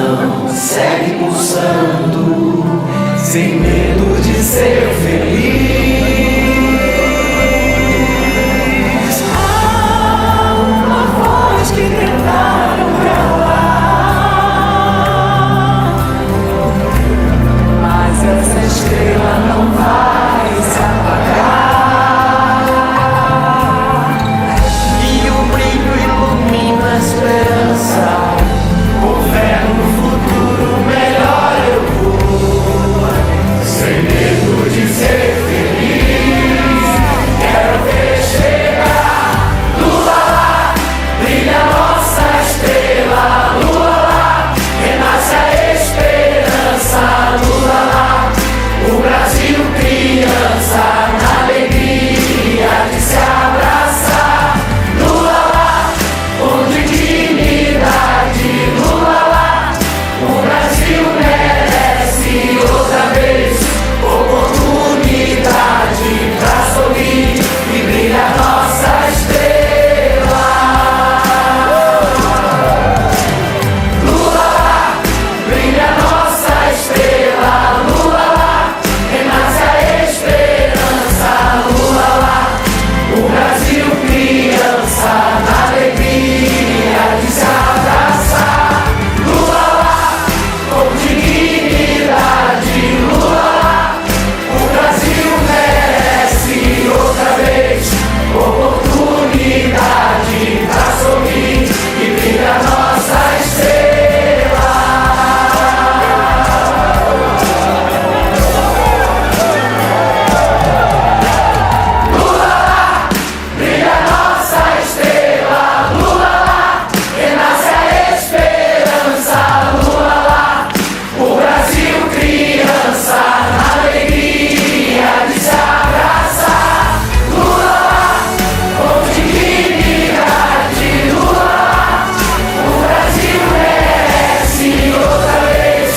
coração segue pulsando, sem medo de ser feliz. Há uma voz que tentaram calar, mas essa estrela não vai se apagar. E o brilho ilumina a esperança. Com fé no futuro melhor eu vou, sem medo de ser feliz. Quero ver chegar, lua lá, brilha nossa estrela, lua lá, renasce a esperança, lua lá, o Brasil criança, na alegria de se abraçar, lua lá, com dignidade, lua lá, o Brasil merece outra vez oportunidade pra sorrir e brilha nossa estrela. Lua lá, brilha nossa estrela, lua lá, renasce a esperança, lua lá, o Brasil criança, na alegria de se abraçar, lua lá, com dignidade, lua lá, o Brasil merece outra vez oportunidade pra sorrir e brilha nossa estrela. Lua lá, brilha nossa estrela, lua lá, renasce a esperança, lua lá, o Brasil criança, na alegria de se abraçar, lua lá, com dignidade, lua lá, o Brasil merece outra vez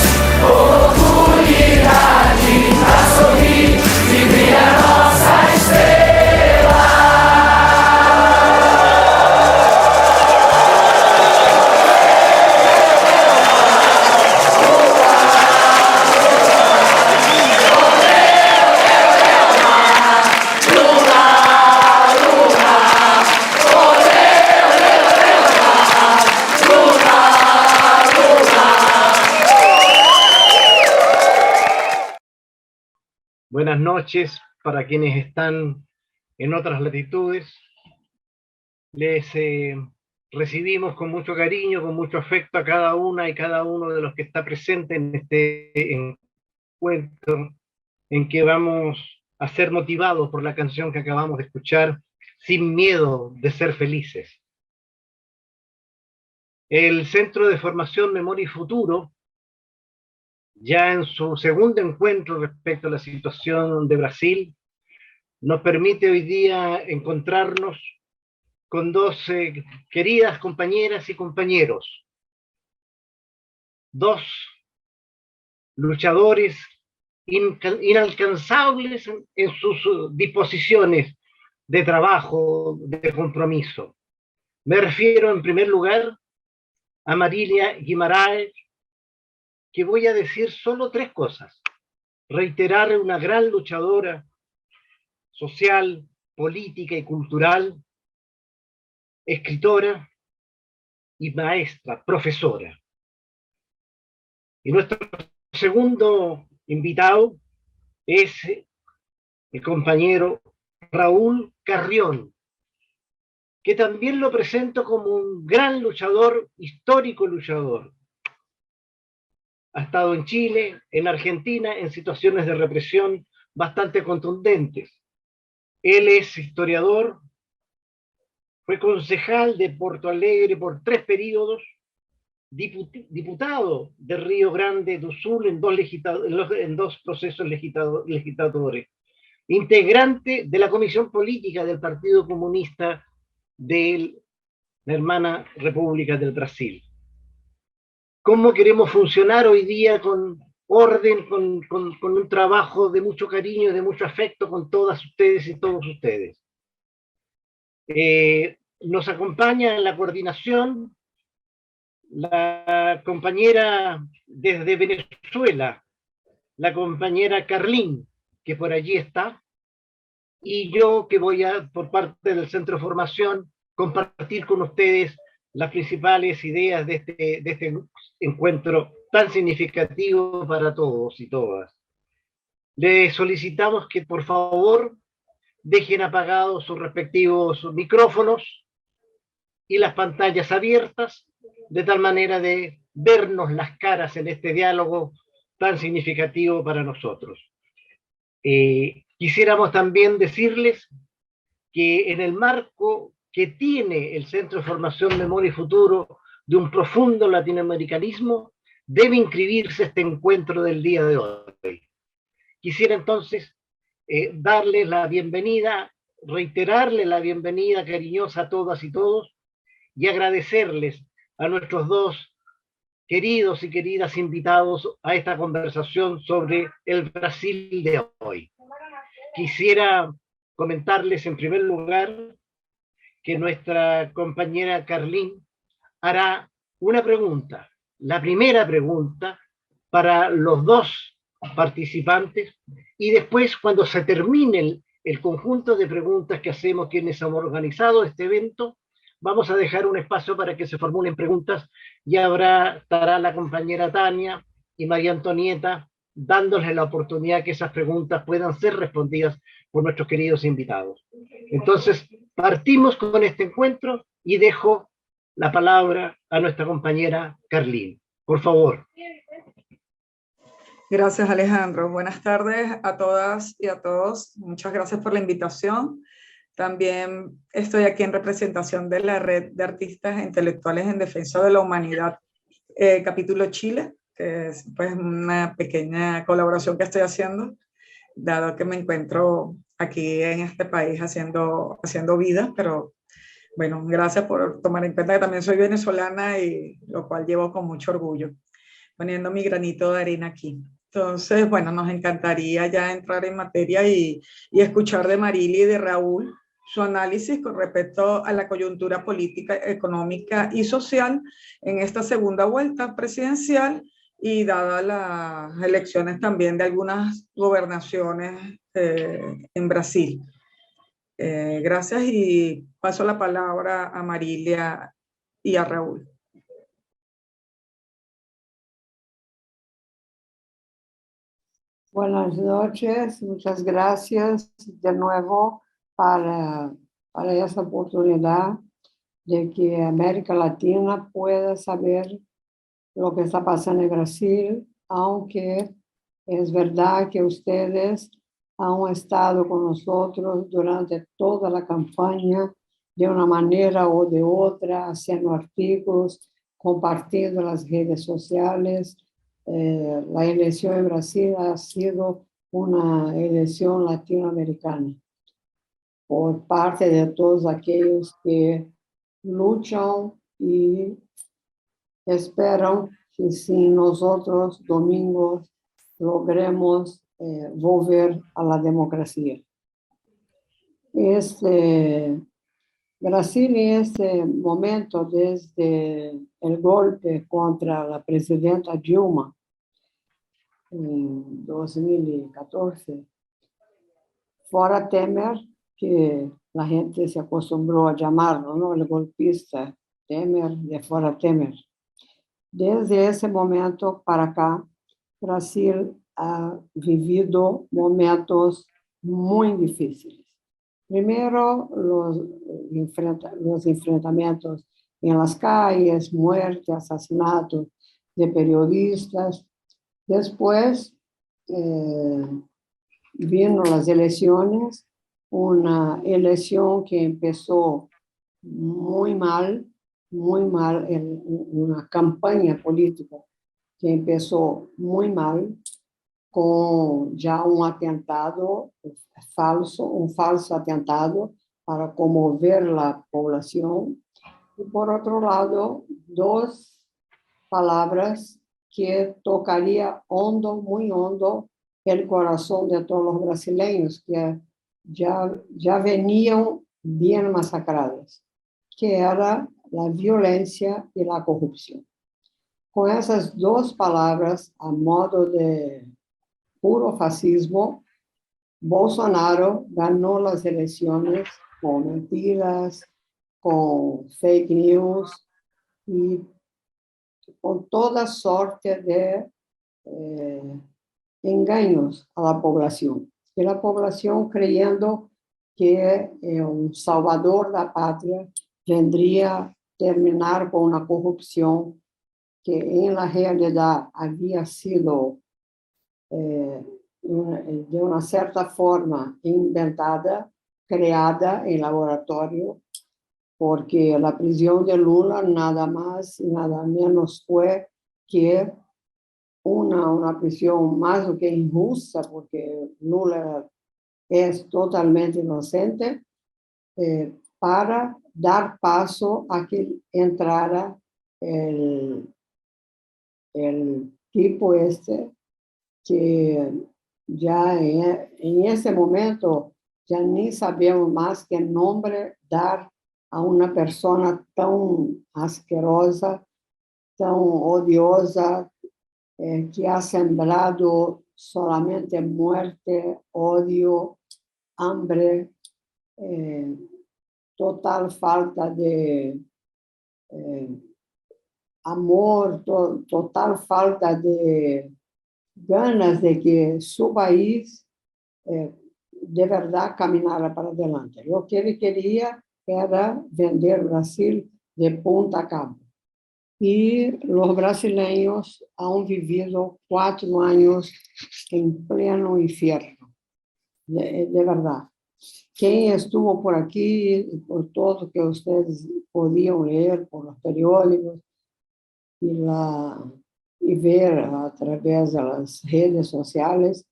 oportunidade pra sorrir e brilha nossa estrela. Buenas noches para quienes están en otras latitudes. Les recibimos con mucho cariño, con mucho afecto a cada una y cada uno de los que está presente en este encuentro en que vamos a ser motivados por la canción que acabamos de escuchar, Sin miedo de ser felices. El Centro de Formación Memoria y Futuro, ya en su segundo encuentro respecto a la situación de Brasil, nos permite hoy día encontrarnos con dos queridas compañeras y compañeros, dos luchadores inalcanzables en sus disposiciones de trabajo, de compromiso. Me refiero en primer lugar a Marilia Guimarães, que voy a decir solo tres cosas. Reiterar una gran luchadora social, política y cultural, escritora y maestra, profesora. Y nuestro segundo invitado es el compañero Raúl Carrión, que también lo presento como un gran luchador, histórico luchador. Ha estado en Chile, en Argentina, en situaciones de represión bastante contundentes. Él es historiador, fue concejal de Porto Alegre por 3 periodos, diputado de Río Grande do Sul en dos procesos legisladores, integrante de la Comisión Política del Partido Comunista de la hermana República del Brasil. ¿Cómo queremos funcionar hoy día con orden, con un trabajo de mucho cariño, de mucho afecto con todas ustedes y todos ustedes? Nos acompaña en la coordinación la compañera desde Venezuela, la compañera Carlín, que por allí está, y yo que voy a, por parte del Centro de Formación, compartir con ustedes las principales ideas de este encuentro tan significativo para todos y todas. Les solicitamos que por favor dejen apagados sus respectivos micrófonos y las pantallas abiertas, de tal manera de vernos las caras en este diálogo tan significativo para nosotros. Quisiéramos también decirles que en el marco que tiene el Centro de Formación Memoria y Futuro de un profundo latinoamericanismo, debe inscribirse este encuentro del día de hoy. Quisiera entonces darles la bienvenida, reiterarles la bienvenida cariñosa a todas y todos y agradecerles a nuestros dos queridos y queridas invitados a esta conversación sobre el Brasil de hoy. Quisiera comentarles en primer lugar que nuestra compañera Carlín hará una pregunta, la primera pregunta para los dos participantes, y después cuando se termine el conjunto de preguntas que hacemos quienes hemos organizado este evento, vamos a dejar un espacio para que se formulen preguntas y estará la compañera Tania y María Antonieta dándoles la oportunidad que esas preguntas puedan ser respondidas por nuestros queridos invitados. Entonces, partimos con este encuentro y dejo la palabra a nuestra compañera Carlín. Por favor. Gracias, Alejandro. Buenas tardes a todas y a todos. Muchas gracias por la invitación. También estoy aquí en representación de la Red de Artistas e Intelectuales en Defensa de la Humanidad, capítulo Chile, que es pues una pequeña colaboración que estoy haciendo, dado que me encuentro aquí en este país haciendo vida, pero bueno, gracias por tomar en cuenta que también soy venezolana y lo cual llevo con mucho orgullo, poniendo mi granito de arena aquí. Entonces, bueno, nos encantaría ya entrar en materia y escuchar de Marily y de Raúl su análisis con respecto a la coyuntura política, económica y social en esta segunda vuelta presidencial y dadas las elecciones también de algunas gobernaciones en Brasil. Gracias y paso la palabra a Marily y a Raúl. Buenas noches, muchas gracias de nuevo para esta oportunidad de que América Latina pueda saber lo que está pasando en Brasil, aunque es verdad que ustedes han estado con nosotros durante toda la campaña de una manera o de otra, haciendo artículos, compartiendo las redes sociales. La elección en Brasil ha sido una elección latinoamericana por parte de todos aquellos que luchan y esperan que si nosotros domingos logremos volver a la democracia. Brasil en este momento, desde el golpe contra la presidenta Dilma en 2014, fora Temer, que la gente se acostumbró a llamarlo, ¿no? El golpista Temer, de fora Temer. Desde ese momento para acá, Brasil ha vivido momentos muy difíciles. Primero, los enfrentamientos en las calles, muerte, asesinatos de periodistas. Después vino las elecciones, una elección que empezó muy mal, una campaña política que empezó muy mal, con ya un atentado falso, un falso atentado para conmover la población. Y por otro lado, dos palabras que tocaría hondo, muy hondo, el corazón de todos los brasileños que ya venían bien masacrados, que era la violencia y la corrupción. con esas dos palabras a modo de puro fascismo, Bolsonaro ganó las elecciones con mentiras, con fake news y con toda sorte de engaños a la población. Y la población creyendo que un salvador de la patria vendría a terminar con una corrupción que en la realidad había sido de una cierta forma inventada, creada en laboratorio, porque la prisión de Lula nada más y nada menos fue que una prisión más do que injusta, porque Lula es totalmente inocente, para dar paso a que entrara el tipo este, que ya en ese momento ya ni sabemos más qué nombre dar a una persona tan asquerosa, tan odiosa, que ha sembrado solamente muerte, odio, hambre, total falta de amor, total falta de ganas de que su país de verdad caminara para adelante. Lo que él quería era vender Brasil de punta a cabo. Y los brasileños han vivido 4 años en pleno infierno, de verdad. Quien estuvo por aquí, por todo que ustedes podían leer por los periódicos y ver a través de las redes sociales,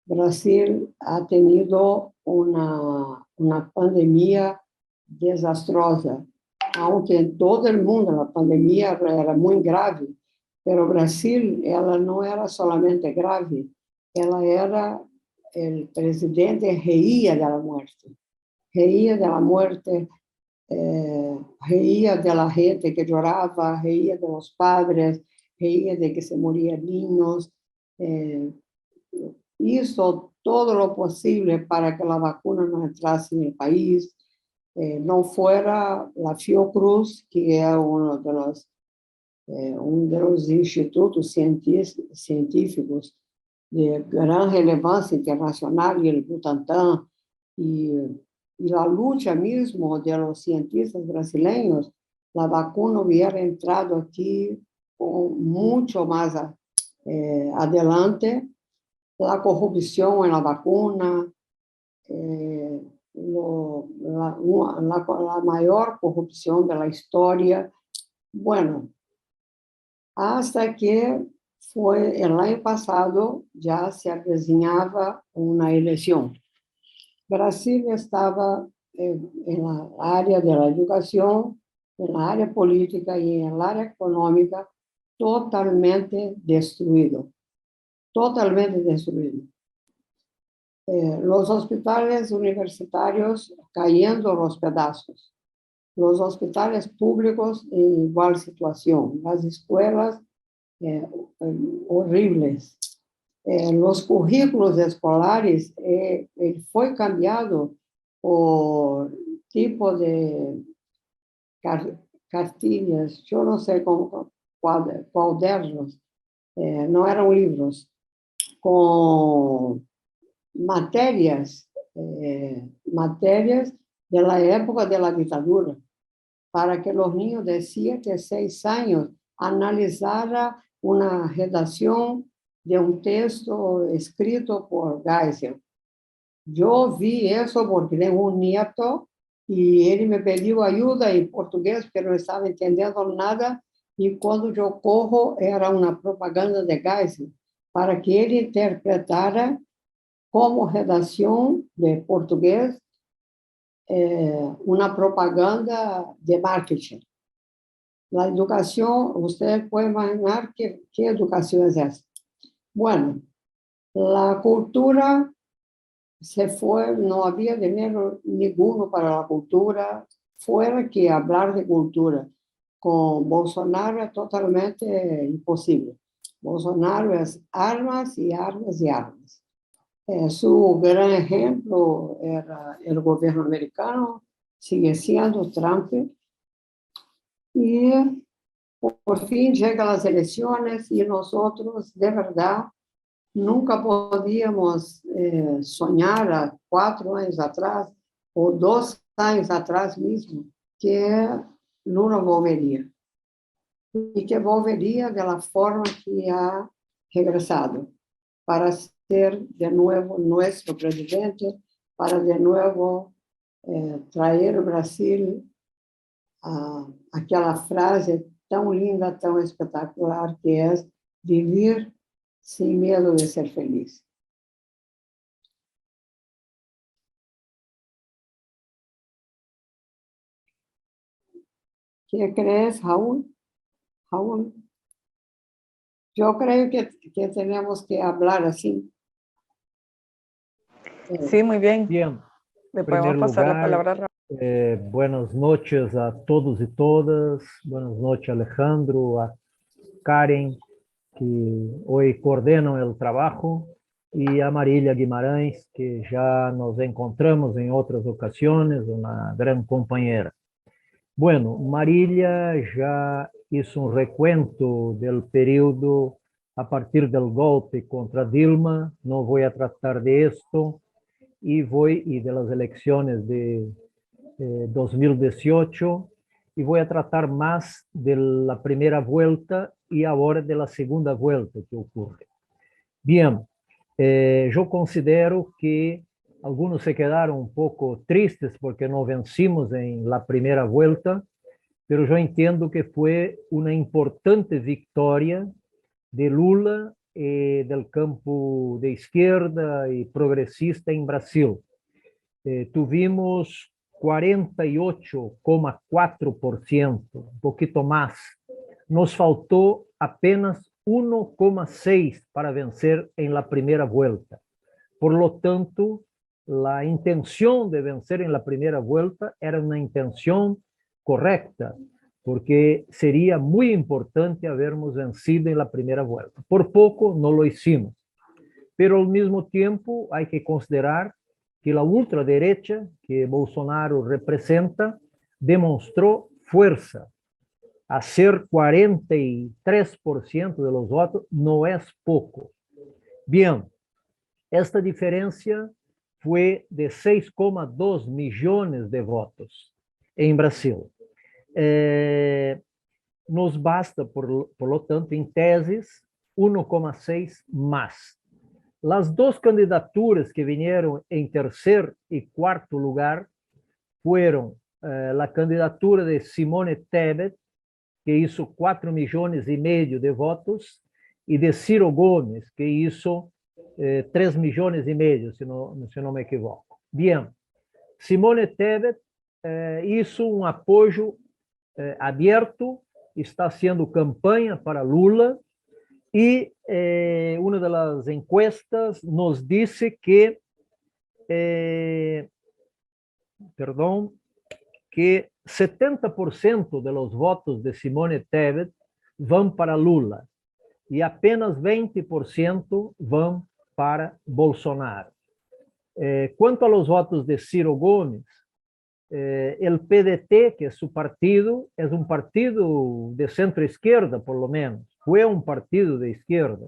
Brasil ha tenido una pandemia desastrosa, aunque en todo el mundo la pandemia era muy grave, pero Brasil ela no era solamente grave, ela era el presidente reía de la muerte, reía de la gente que lloraba, reía de los padres, reía de que se morían niños, hizo todo lo posible para que la vacuna no entrase en el país, no fuera la Fiocruz, que es uno de los institutos científicos de gran relevancia internacional, y el Butantan, y la lucha mismo de los cientistas brasileños, la vacuna hubiera entrado aquí con mucho más adelante. La corrupción en la vacuna, la mayor corrupción de la historia. Bueno, hasta que fue el año pasado, ya se avecinaba una elección. Brasil estaba en la área de la educación, en la área política y en el área económica totalmente destruido. Totalmente destruido. Los hospitales universitarios cayendo a los pedazos. Los hospitales públicos en igual situación. Las escuelas horribles. Los currículos escolares fue cambiado por tipo de cartillas, yo no sé cuadernos, no eran libros, con materias de la época de la dictadura, para que los niños de 7 a 6 años analizaran una redacción de un texto escrito por Geisel. Yo vi eso porque tengo un nieto y él me pidió ayuda en portugués, pero no estaba entendiendo nada, y cuando yo corro era una propaganda de Geisel, para que ele interpretara como redacción de portugués una propaganda de marketing. La educación, usted puede imaginar qué educación es esa. Bueno, la cultura se fue, no había dinero ninguno para la cultura, fuera que hablar de cultura. con Bolsonaro es totalmente imposible. Bolsonaro es armas y armas y armas. Su gran ejemplo era el gobierno americano, sigue siendo Trump, y por fin llegan las elecciones y nosotros de verdad nunca podíamos soñar a 4 años atrás o 2 años atrás mismo que Lula volvería y que volvería de la forma que ha regresado para ser de nuevo nuestro presidente, para de nuevo traer o Brasil a aquela frase tão linda, tão espetacular que é viver sem medo de ser feliz. ¿Qué crees, Raúl? Raúl, yo creo que tenemos que hablar así. Sí, muy bien. Bien, Le en primer podemos pasar la lugar, palabra a Raúl. buenas noches a todos y todas. Buenas noches, Alejandro, a Karen, que hoy coordenan el trabajo, y a Marília Guimarães, que ya nos encontramos en otras ocasiones, una gran compañera. Bueno, Marília ya hizo un recuento del periodo a partir del golpe contra Dilma. No voy a tratar de esto y de las elecciones de 2018, y voy a tratar más de la primera vuelta y ahora de la segunda vuelta que ocurre. Bien, yo considero que algunos se quedaron un poco tristes porque no vencimos en la primera vuelta, pero yo entiendo que fue una importante victoria de Lula, del campo de izquierda y progresista en Brasil. Tuvimos 48,4%, un poquito más. Nos faltó apenas 1,6% para vencer en la primera vuelta. Por lo tanto, la intención de vencer en la primera vuelta era una intención correcta, porque sería muy importante habermos vencido en la primera vuelta. Por poco no lo hicimos, pero al mismo tiempo hay que considerar que la ultraderecha que Bolsonaro representa demostró fuerza. Hacer 43% de los votos no es poco. Bien, esta diferencia fue de 6,2 millones de votos en Brasil. Nos basta, por lo tanto, en tesis, 1,6 más. Las dos candidaturas que vinieron en tercer y cuarto lugar fueron la candidatura de Simone Tebet, que hizo 4,5 millones de votos, y de Ciro Gomes, que hizo 3,5 millones, si no me equivoco. Bien, Simone Tebet hizo un apoyo abierto, está haciendo campaña para Lula, y una de las encuestas nos dice que, que 70% de los votos de Simone Tebet van para Lula y apenas 20% van para Bolsonaro. Cuanto a los votos de Ciro Gomes, el PDT, que es su partido, es un partido de centro-izquierda, por lo menos. Fue un partido de izquierda.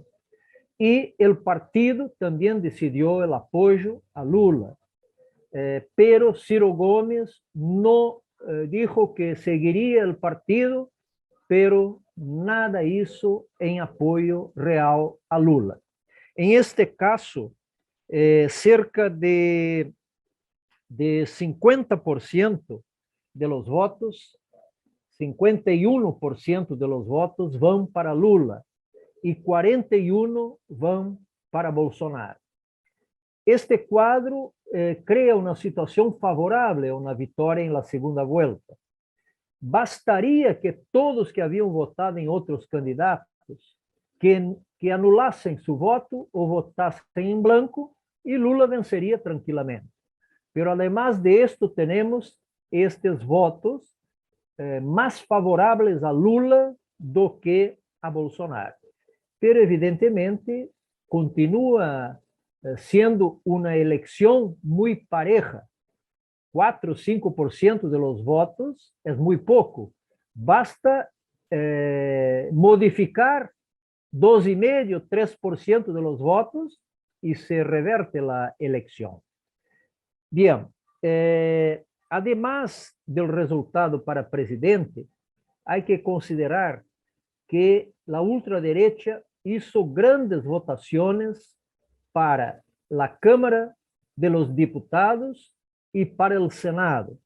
Y el partido también decidió el apoyo a Lula. Pero Ciro Gomes no dijo que seguiría el partido, pero nada hizo en apoyo real a Lula. En este caso, cerca de 50% de los votos, 51% de los votos van para Lula y 41% van para Bolsonaro. Este cuadro crea una situación favorable a una victoria en la segunda vuelta. Bastaría que todos que habían votado en otros candidatos que anulasen su voto o votasen en blanco y Lula vencería tranquilamente. Pero además de esto tenemos estos votos mais favoráveis a Lula do que a Bolsonaro. Pero, evidentemente, continua sendo uma eleição muito pareja. 4 o 5% de los votos é muito pouco. Basta modificar 2,5%, 3% de los votos y se reverte la elección. Bien, además del resultado para presidente, hay que considerar que la ultraderecha hizo grandes votaciones para la Cámara de los Diputados y para el Senado.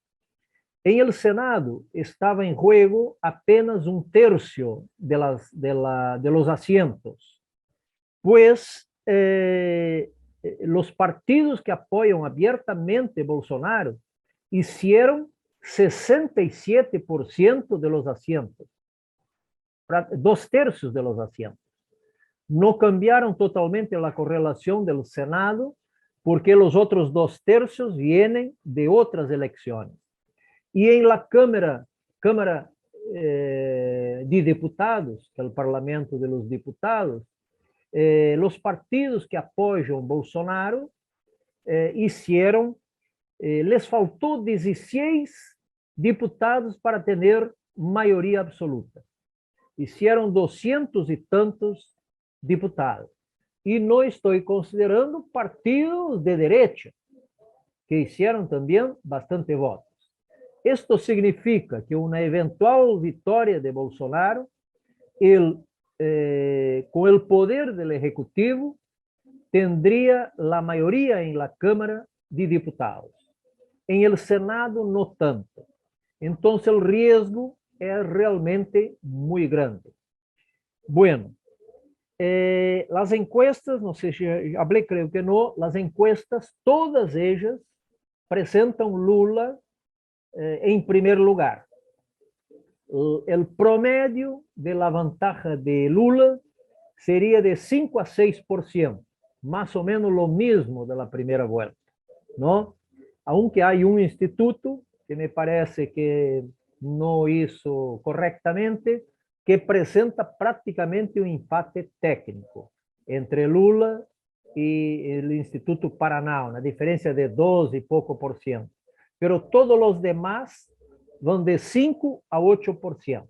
En el Senado estaba en juego apenas 1/3 de los asientos, pues los partidos que apoyan abiertamente Bolsonaro hicieron 67% de los asientos, 2/3 de los asientos. No cambiaron totalmente la correlación del Senado, porque los otros 2/3 vienen de otras elecciones. Y en la Cámara de Diputados, que es el Parlamento de los Diputados, los partidos que apoyan Bolsonaro hicieron, les faltó 16 diputados para tener mayoría absoluta. Hicieron 200 y tantos diputados. Y no estoy considerando partidos de derecha, que hicieron también bastante votos. Esto significa que una eventual victoria de Bolsonaro, con el poder del Ejecutivo, tendría la mayoría en la Cámara de Diputados. En el Senado no tanto. Entonces el riesgo es realmente muy grande. Bueno, las encuestas, no sé si hablé, creo que no, las encuestas, todas ellas presentan Lula en primer lugar. El promedio de la ventaja de Lula sería de 5 a 6%, más o menos lo mismo de la primera vuelta, ¿no? Aunque hay un instituto que me parece que no hizo correctamente, que presenta prácticamente un empate técnico entre Lula y el Instituto Paraná, una diferencia de 2 y poco por ciento. Pero todos los demás van de 5 a 8%.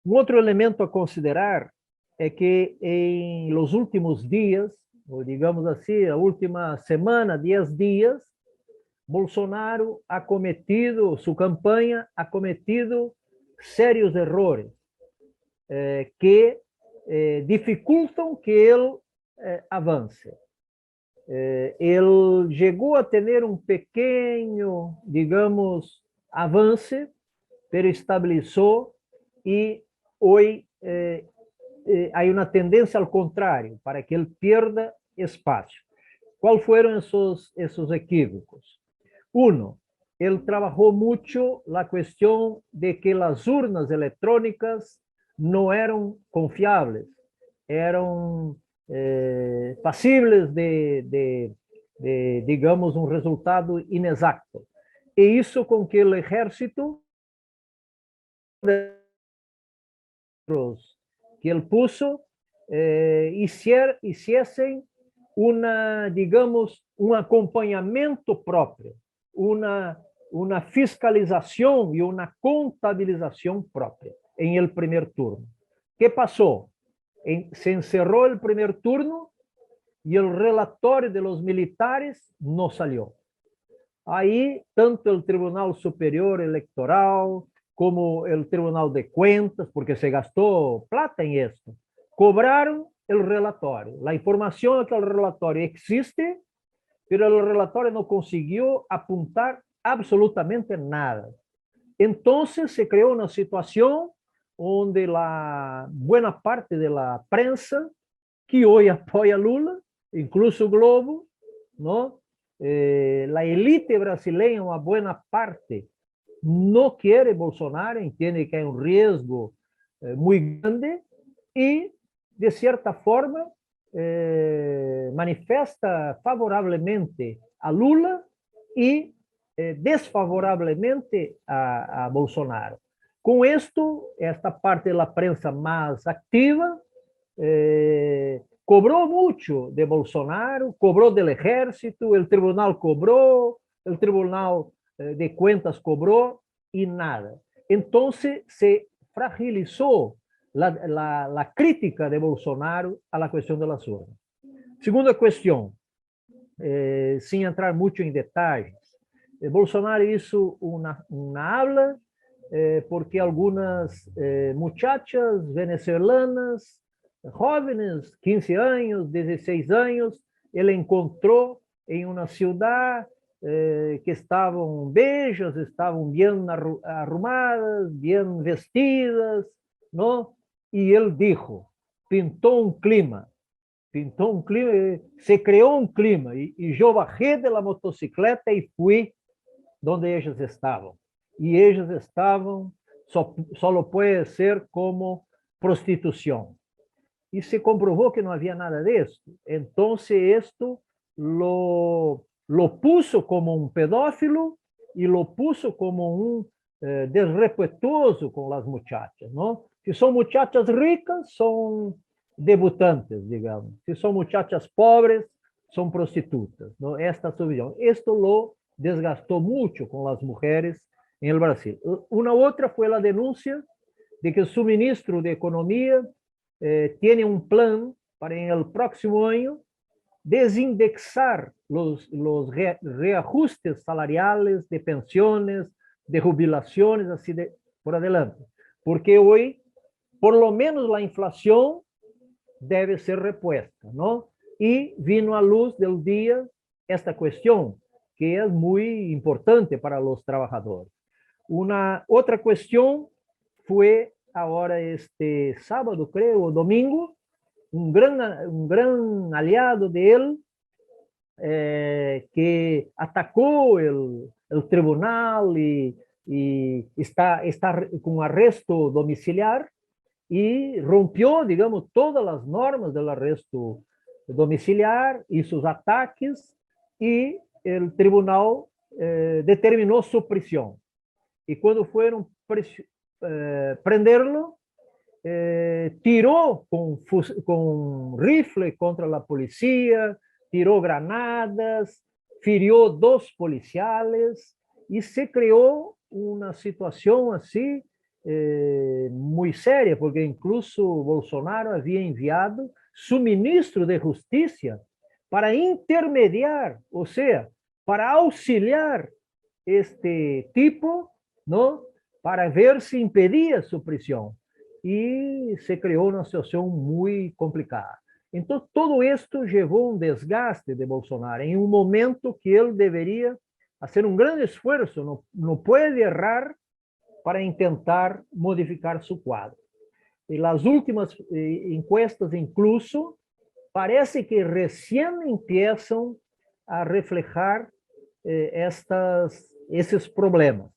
Un otro elemento a considerar es que en los últimos días, o digamos así, la última semana, 10 días, Bolsonaro ha cometido, su campaña ha cometido serios errores que dificultam que ele avance. Ele chegou a ter um pequeno, digamos, avance, pero estabilizou e hoje há uma tendência ao contrário, para que ele perda espaço. Quais foram esses equívocos? Uno, ele trabalhou muito a questão de que as urnas eletrônicas não eram confiáveis, eram passíveis de, digamos, um resultado inexato. E isso com que o exército que ele puso hiciessem digamos, acompanhamento próprio, uma fiscalização e uma contabilização própria em el primer turno. ¿Qué pasó? Se encerró el primer turno y el relatorio de los militares no salió. Ahí, tanto el Tribunal Superior Electoral como el Tribunal de Cuentas, porque se gastó plata en esto, cobraron el relatorio. La información es que el relatorio existe, pero el relatorio no consiguió apuntar absolutamente nada. Entonces se creó una situación donde la buena parte de la prensa que hoy apoya a Lula, incluso Globo, ¿no? La élite brasileña, una buena parte, no quiere Bolsonaro, entiende que hay un riesgo muy grande y, de cierta forma, manifesta favorablemente a Lula y desfavorablemente a Bolsonaro. Com isto, esta parte da prensa mais activa cobrou muito de Bolsonaro, cobrou do exército, o tribunal cobrou, o tribunal de contas cobrou e nada. Então, se fragilizou a crítica de Bolsonaro à questão das urnas. Segunda questão, sem entrar muito em detalhes, Bolsonaro hizo una habla porque algunas muchachas venezolanas, jóvenes, 15 años, 16 años, él encontró en una ciudad que estaban bellas, estaban bien arrumadas, bien vestidas, ¿no? Y él dijo, pintó un clima, se creó un clima, y yo bajé de la motocicleta y fui donde ellas estaban. Y ellas estaban, solo puede ser como prostitución. Y se comprobó que no había nada de esto. Entonces esto lo puso como un pedófilo y lo puso como un desrespetuoso con las muchachas, ¿no? Si son muchachas ricas, son debutantes, digamos. Si son muchachas pobres, son prostitutas, ¿no? Esta es su visión. Esto lo desgastó mucho con las mujeres en el Brasil. Una otra fue la denuncia de que su ministro de Economía tiene un plan para en el próximo año desindexar los reajustes salariales de pensiones, de jubilaciones, así por adelante. Porque hoy, por lo menos la inflación debe ser repuesta, ¿no? Y vino a luz del día esta cuestión, que es muy importante para los trabajadores. Una otra cuestión fue ahora este sábado, creo, o domingo, un gran aliado de él que atacó el tribunal y está con arresto domiciliar y rompió, digamos, todas las normas del arresto domiciliar y sus ataques, y el tribunal determinó su prisión. Y cuando fueron prenderlo, tiró con rifle contra la policía, tiró granadas, firió 2 policiales y se creó una situación así muy seria, porque incluso Bolsonaro había enviado su ministro de Justicia para intermediar, o sea, para auxiliar este tipo, ¿no? Para ver si impedía su prisión. Y se creó una situación muy complicada. Entonces, todo esto llevó un desgaste de Bolsonaro en un momento que él debería hacer un gran esfuerzo, no puede errar para intentar modificar su cuadro. Y las últimas encuestas, incluso, parece que recién empiezan a reflejar esses problemas,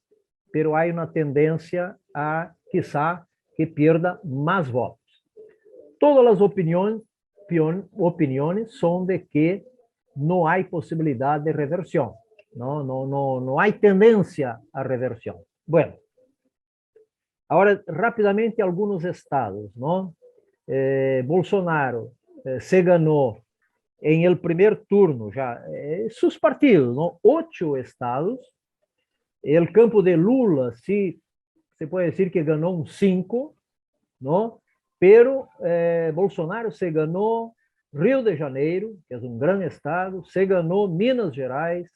pero hay una tendencia a, quizá, que pierda más votos. Todas las opiniones son de que no hay posibilidad de reversión, no hay tendencia a reversión. Bueno, ahora rápidamente algunos estados, ¿no? Bolsonaro se ganó en el primer turno ya sus partidos, ¿no? 8 estados. El campo de Lula, sí, se puede decir que ganó un 5, ¿no? Pero Bolsonaro se ganó Rio de Janeiro, que es un gran estado, se ganó Minas Gerais,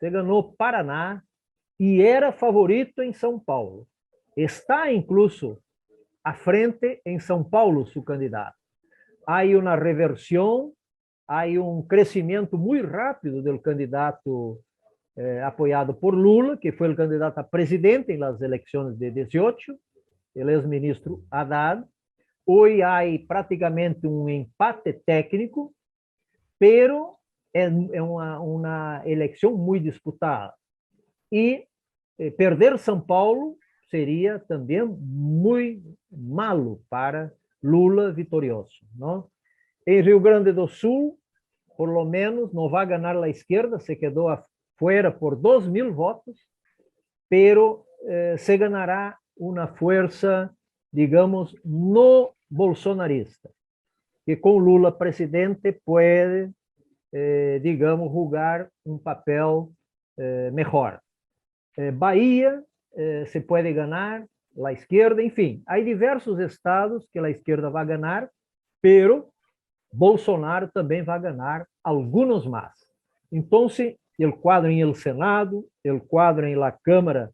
se ganó Paraná y era favorito en São Paulo. Está incluso à frente em São Paulo su candidato. Hay una reversión, hay un crecimiento muy rápido del candidato apoyado por Lula, que fue el candidato a presidente en las elecciones de 18, el ex-ministro Haddad. Hoy hay prácticamente un empate técnico, pero es una elección muy disputada. Y perder São Paulo sería también muy malo para Lula vitorioso, ¿no? En Rio Grande do Sul, por lo menos, no va a ganar la izquierda, se quedó afuera por 2.000 votos, pero se ganará uma força, digamos, no bolsonarista, que com Lula presidente pode, digamos, jogar um papel melhor. Bahia se pode ganhar, a esquerda, enfim, há diversos estados que a esquerda vai ganhar, pero Bolsonaro também vai ganhar alguns mais. Então, o quadro em el Senado, o quadro em la Câmara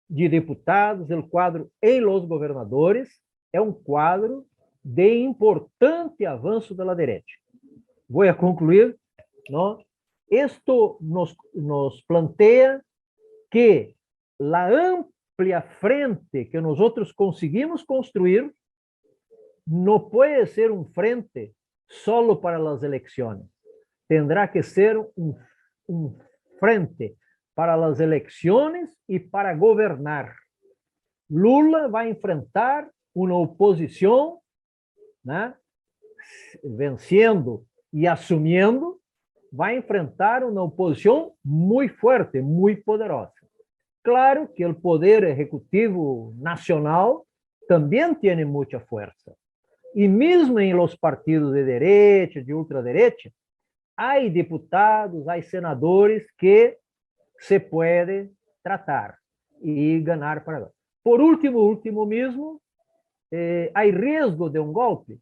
de Deputados, o quadro em los governadores, é um quadro de importante avanço da direita. Vou a concluir, não? Isto nos planteia que a ampla frente que nós conseguimos construir não pode ser um frente solo para as eleições. Tendrá que ser um frente para as eleições e para governar. Lula vai enfrentar uma oposição, né, vencendo e assumindo, vai enfrentar uma oposição muito forte, muito poderosa. Claro que o poder executivo nacional também tem muita força. E mesmo em los partidos de direita, de ultradireita, há deputados, há senadores que se pode tratar e ganhar para lá. Por último mesmo, há risco de um golpe?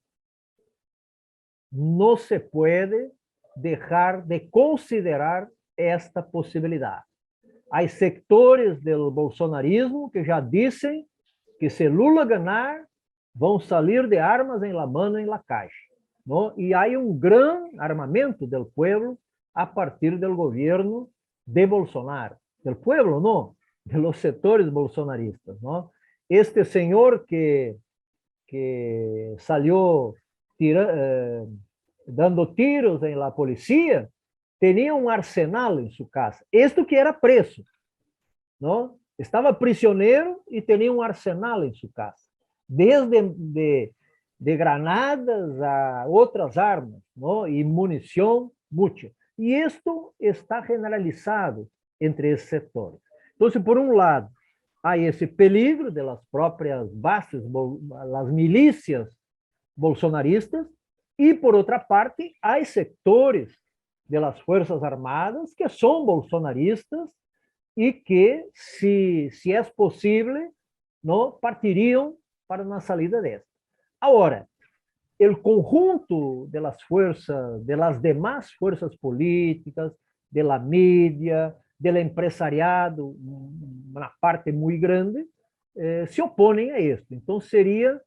Não se pode deixar de considerar esta possibilidade. Há sectores do bolsonarismo que já dizem que se Lula ganhar, vão sair de armas em la mano, em la calle. ¿No? E há um grande armamento do povo a partir do governo de Bolsonaro. Do povo, não, de los setores bolsonaristas. ¿No? Este senhor que saiu dando tiros em la policía, tinha um arsenal em sua casa. Isto que era preso. ¿No? Estava prisioneiro e tinha um arsenal em sua casa. Desde de granadas a outras armas, ¿no? E munição, muita. E isto está generalizado entre esses setores. Então, por um lado, há esse peligro das próprias bases, as milícias bolsonaristas, e, por outra parte, há setores das Forças Armadas que são bolsonaristas e que, se é possível, não partiriam para uma saída dessa. Agora, o conjunto das forças, das demais forças políticas, da mídia, do empresariado, uma parte muito grande, se opõem a isso. Então, seria,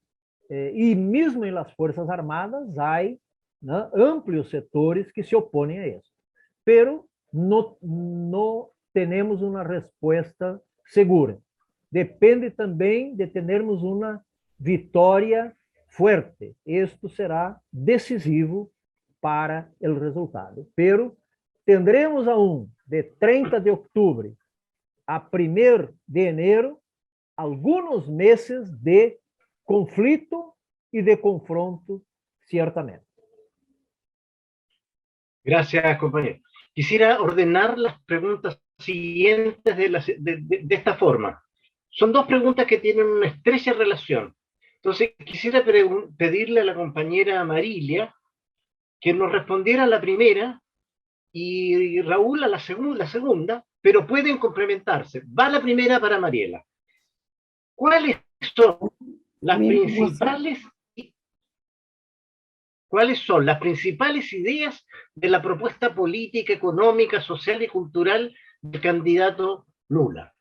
e mesmo nas Forças Armadas, há, né, amplos setores que se opõem a isso. Pero não temos uma resposta segura. Depende também de termos uma vitória forte. Isto será decisivo para o resultado. Pero tendremos aún de 30 de outubro a 1 de enero alguns meses de conflito e de confronto, certamente. Gracias, compañero. Quisiera ordenar las preguntas siguientes de esta forma. Son dos preguntas que tienen una estrecha relación. Entonces, quisiera pedirle a la compañera Marilia que nos respondiera a la primera y Raúl a la segunda, pero pueden complementarse. Va la primera para Mariela. ¿Cuáles son las principales ideas de la propuesta política, económica, social y cultural del candidato Lula?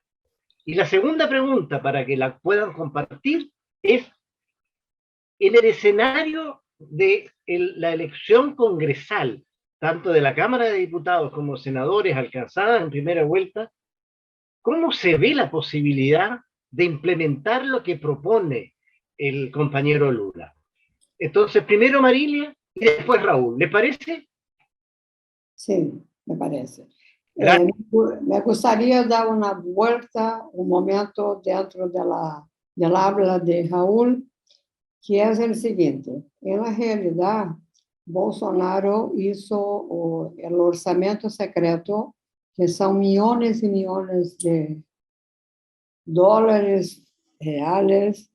Y la segunda pregunta, para que la puedan compartir, es: en el escenario de la elección congresal, tanto de la Cámara de Diputados como senadores alcanzadas en primera vuelta, ¿cómo se ve la posibilidad de implementar lo que propone el compañero Lula? Entonces, primero Marilia y después Raúl. ¿Le parece? Sí, me parece. Me gustaría dar una vuelta, un momento dentro de la habla de Raúl, que é o seguinte: na realidade, Bolsonaro hizo o orçamento secreto, que são milhões e milhões de dólares reais,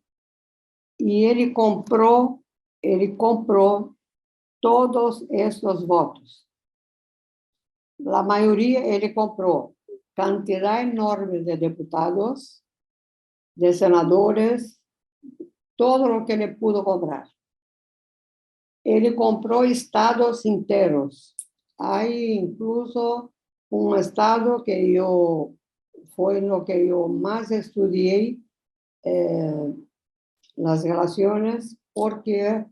e ele comprou todos esses votos. A maioria ele comprou quantidade enorme de deputados, de senadores, todo o que ele pudo comprar. Ele comprou estados inteiros. Há incluso estado que foi no que eu mais estudei as relações, porque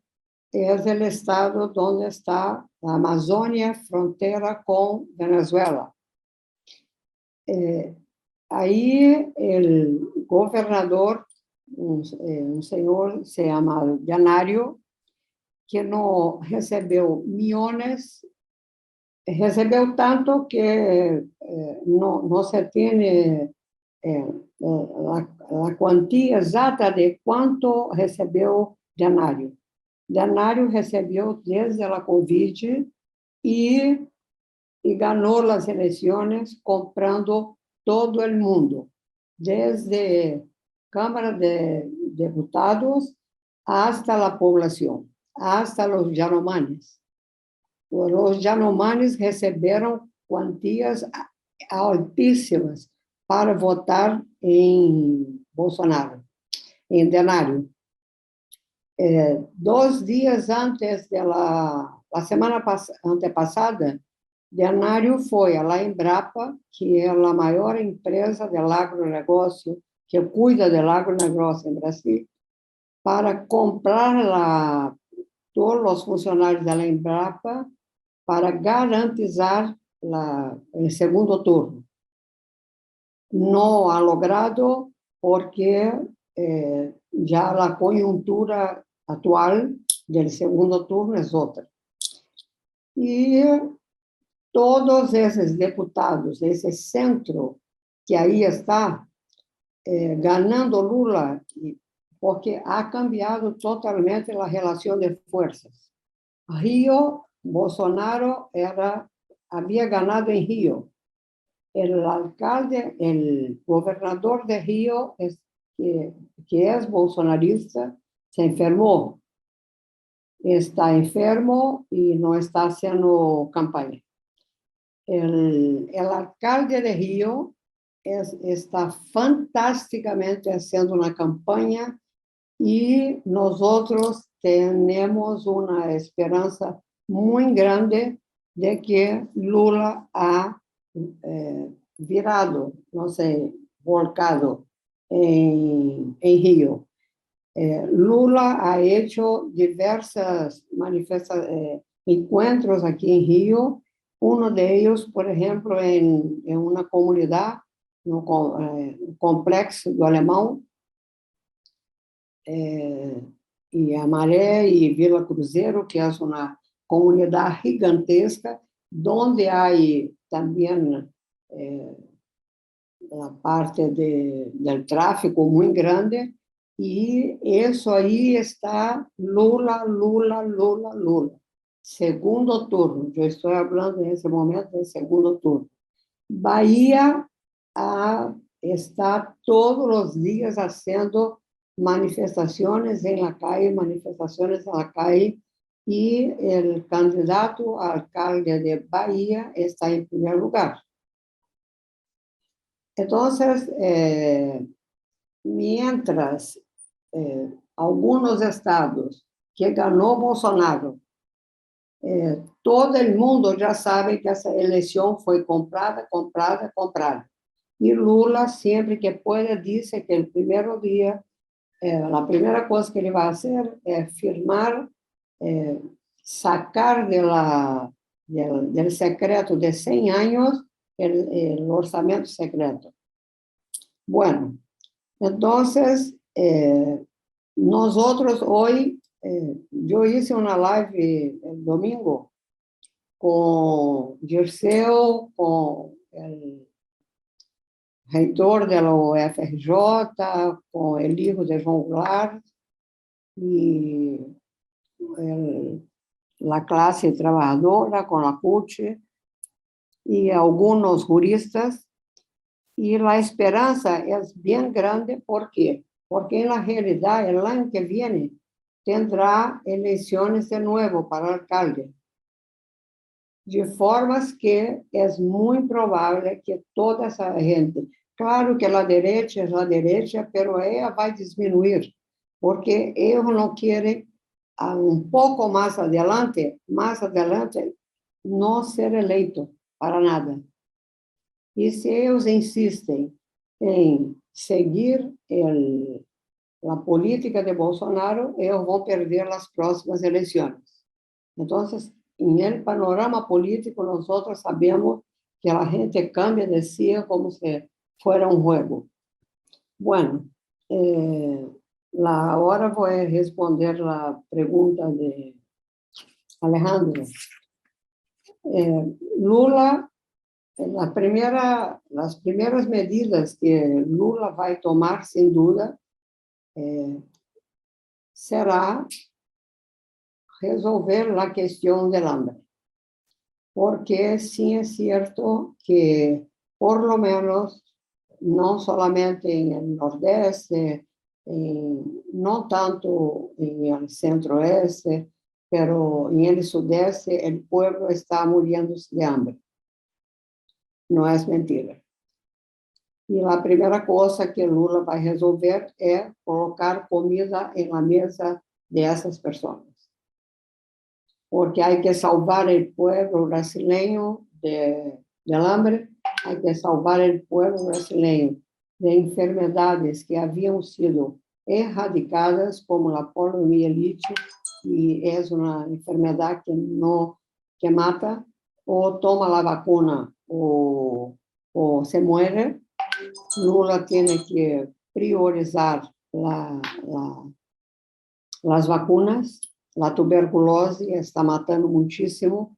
é o estado onde está a Amazônia, fronteira com Venezuela. Aí, o governador, um senhor se chama Janário, que não recebeu milhões, recebeu tanto que não se tem a quantia exata de quanto recebeu Janário. Janário recebeu desde a Covid e ganhou as eleições comprando todo o mundo, desde Câmara de Deputados hasta a população, hasta os Yanomamis. Os Yanomamis receberam quantias altíssimas para votar em Bolsonaro, em Janário. 2 dias antes da semana antepassada, Janário foi à Embrapa, que é a maior empresa do agronegócio, que cuida do agronegócio em Brasil, para comprar todos os funcionários da Embrapa para garantizar o segundo turno. Não ha logrado porque já a conjuntura atual do segundo turno é outra. E todos esses deputados, esse centro que aí está, ganhando Lula, porque ha cambiado totalmente a relação de forças. Rio, Bolsonaro havia ganado em Rio. O alcalde, o governador de Rio, que é bolsonarista, se enfermou. Está enfermo e não está haciendo campanha. El alcalde de Rio está fantásticamente haciendo una campaña y nosotros tenemos una esperanza muy grande de que Lula ha virado, no sé, volcado en Rio. Lula ha hecho diversas encuentros aquí en Rio. Uno de ellos, por ejemplo, en una comunidad, no complexo do Alemão, y Amaré y Vila Cruzeiro, que es una comunidad gigantesca, donde hay también la parte del tráfico muy grande, y eso ahí está Lula, Lula, Lula, Lula. Segundo turno, eu estou falando nesse momento de segundo turno. Bahia está todos os dias fazendo manifestações em la calle, e o candidato a alcalde de Bahia está em primeiro lugar. Então, mientras alguns estados que ganhou Bolsonaro, todo el mundo já sabe que essa eleição foi comprada. E Lula, sempre que pode, diz que o primeiro dia, a primeira coisa que ele vai fazer é firmar, sacar do secreto de 100 anos o orçamento secreto. Bueno, entonces, nosotros hoy, yo hice una live el domingo con Dirceu, con el reitor de la UFRJ, con el hijo de João Goulart y la clase trabajadora, con la CUT y algunos juristas. Y la esperanza es bien grande porque porque en la realidad el año que viene tendrá elecciones de nuevo para alcalde. De formas que es muy probable que toda esa gente, claro que la derecha es la derecha, pero ella va a disminuir, porque ellos no quieren un poco más adelante, no ser electo para nada. Y si ellos insisten en seguir la política de Bolsonaro, ellos van a perder las próximas elecciones. Entonces, en el panorama político, nosotros sabemos que la gente cambia de sí como si fuera un juego. Bueno, ahora voy a responder la pregunta de Alejandro. Lula, las primeras medidas que Lula va a tomar, sin duda, será resolver la cuestión del hambre. Porque sí es cierto que, por lo menos, no solamente en el nordeste, no tanto en el centro-oeste, pero en el sudeste el pueblo está muriéndose de hambre. No es mentira. Y la primera cosa que Lula va a resolver es colocar comida en la mesa de esas personas. Porque hay que salvar el pueblo brasileño del hambre, hay que salvar el pueblo brasileño de enfermedades que habían sido erradicadas, como la poliomielite, y es una enfermedad que mata, o toma la vacuna o se muere. Lula tiene que priorizar las vacunas. La tuberculose está matando muchísimo.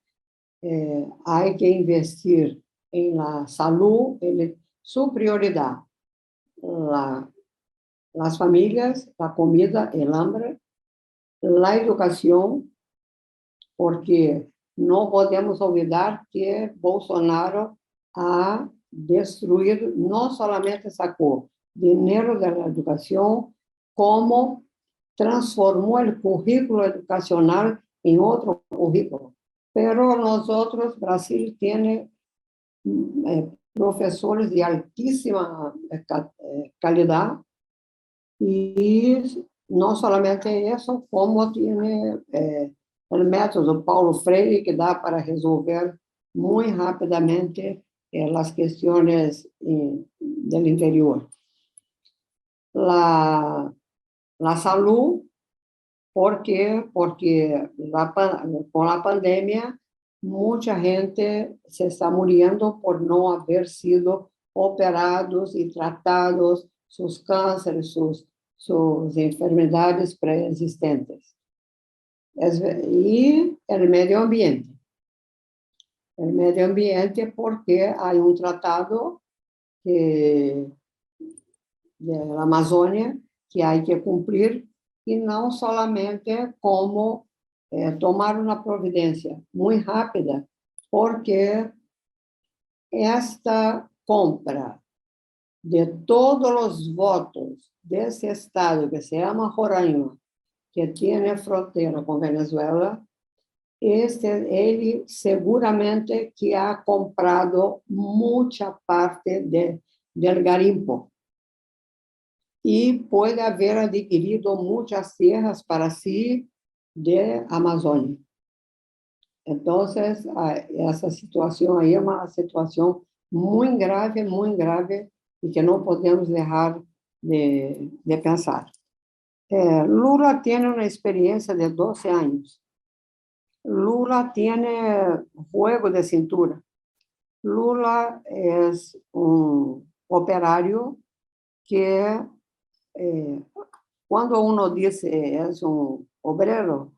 Hay que investir en la salud, su prioridad. Las familias, la comida, el hambre, la educación, porque no podemos olvidar que Bolsonaro ha destruido, no solamente sacó dinero de la educación, como transformó el currículo educacional en otro currículo. Pero nosotros, Brasil tiene profesores de altísima calidad, y no solamente eso, como tiene el método Paulo Freire, que da para resolver muy rápidamente las cuestiones del interior. La salud, porque con la pandemia mucha gente se está muriendo por no haber sido operados y tratados sus cánceres, sus enfermedades preexistentes. Y el medio ambiente. El medio ambiente, porque hay un tratado de la Amazonia que hay que cumplir, y no solamente como tomar una providencia muy rápida, porque esta compra de todos los votos de ese estado que se llama Roraima, que tiene frontera con Venezuela, él seguramente que ha comprado mucha parte del garimpo y puede haber adquirido muchas tierras para sí de Amazonia. Entonces, esa situación ahí es una situación muy grave, y que no podemos dejar de pensar. Lula tiene una experiencia de 12 años. Lula tiene juego de cintura. Lula es un operario que, cuando uno dice es un obrero,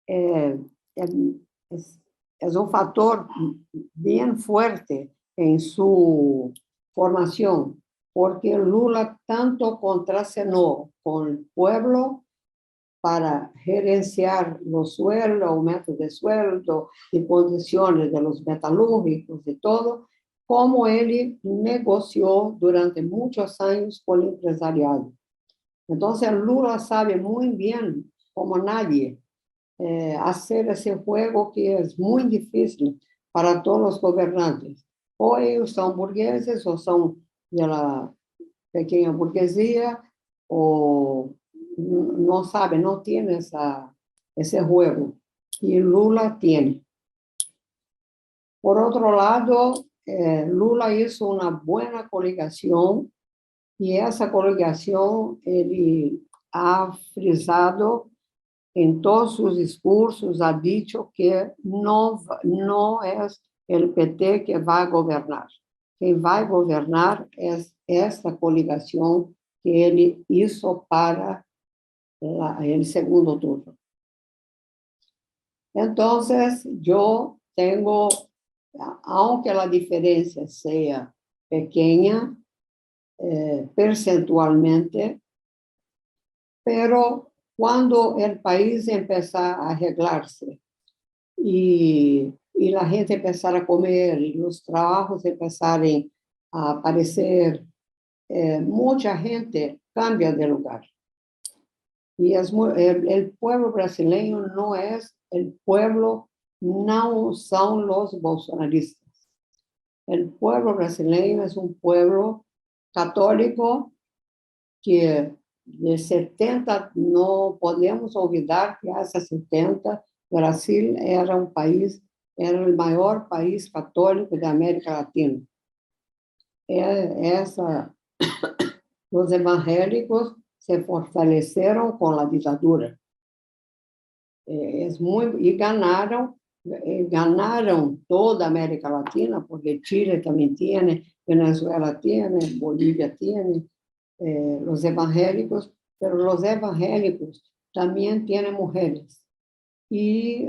es un factor bien fuerte en su formación, porque Lula tanto contracenó con el pueblo para gerenciar los sueldos, aumento de sueldo y condiciones de los metalúrgicos y todo, como él negoció durante muchos años con el empresariado. Entonces Lula sabe muy bien, como nadie, hacer ese juego que es muy difícil para todos los gobernantes. O ellos son burgueses o son de la pequeña burguesía o no sabe, no tiene ese juego. Y Lula tiene. Por otro lado, Lula hizo una buena coligación y esa coligación él ha frisado en todos sus discursos, ha dicho que no es el PT que va a gobernar. Quien va a gobernar es esta coligación que él hizo para el segundo turno. Entonces, yo tengo, aunque la diferencia sea pequeña, percentualmente, pero cuando el país empezar a arreglarse y la gente empezar a comer y los trabajos empezarem a aparecer, mucha gente cambia de lugar. Y el pueblo brasileño no es el pueblo, no son los bolsonaristas. El pueblo brasileño es un pueblo católico que de 70, no podemos olvidar que hace 70, Brasil era un país, era el mayor país católico de América Latina. Los evangélicos se fortalecieron con la dictadura. Y ganaron toda América Latina, porque Chile también tiene, Venezuela tiene, Bolivia tiene, los evangélicos, pero los evangélicos también tienen mujeres y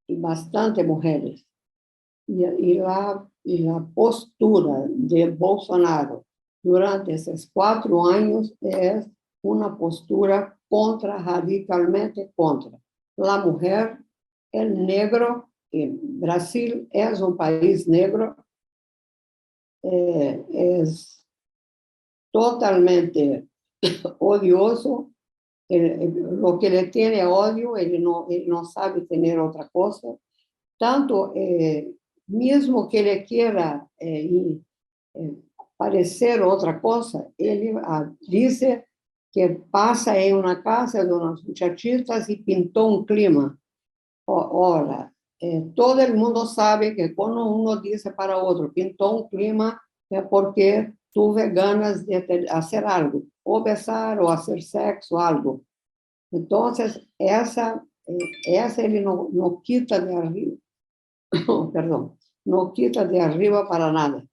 bastante mujeres. Y la postura de Bolsonaro durante esos 4 años es una postura radicalmente contra la mujer, el negro. Brasil es un país negro, es totalmente odioso. Lo que le tiene odio, él no sabe tener otra cosa. Tanto, mismo que le quiera parecer otra cosa, él dice que pasa en una casa de unas muchachitas y pintó un clima. Ahora, todo el mundo sabe que cuando uno dice para otro, pintó un clima, es porque tuve ganas de hacer algo, o besar, o hacer sexo, algo. Entonces, esa él no quita de arriba, perdón, no quita de arriba para nada.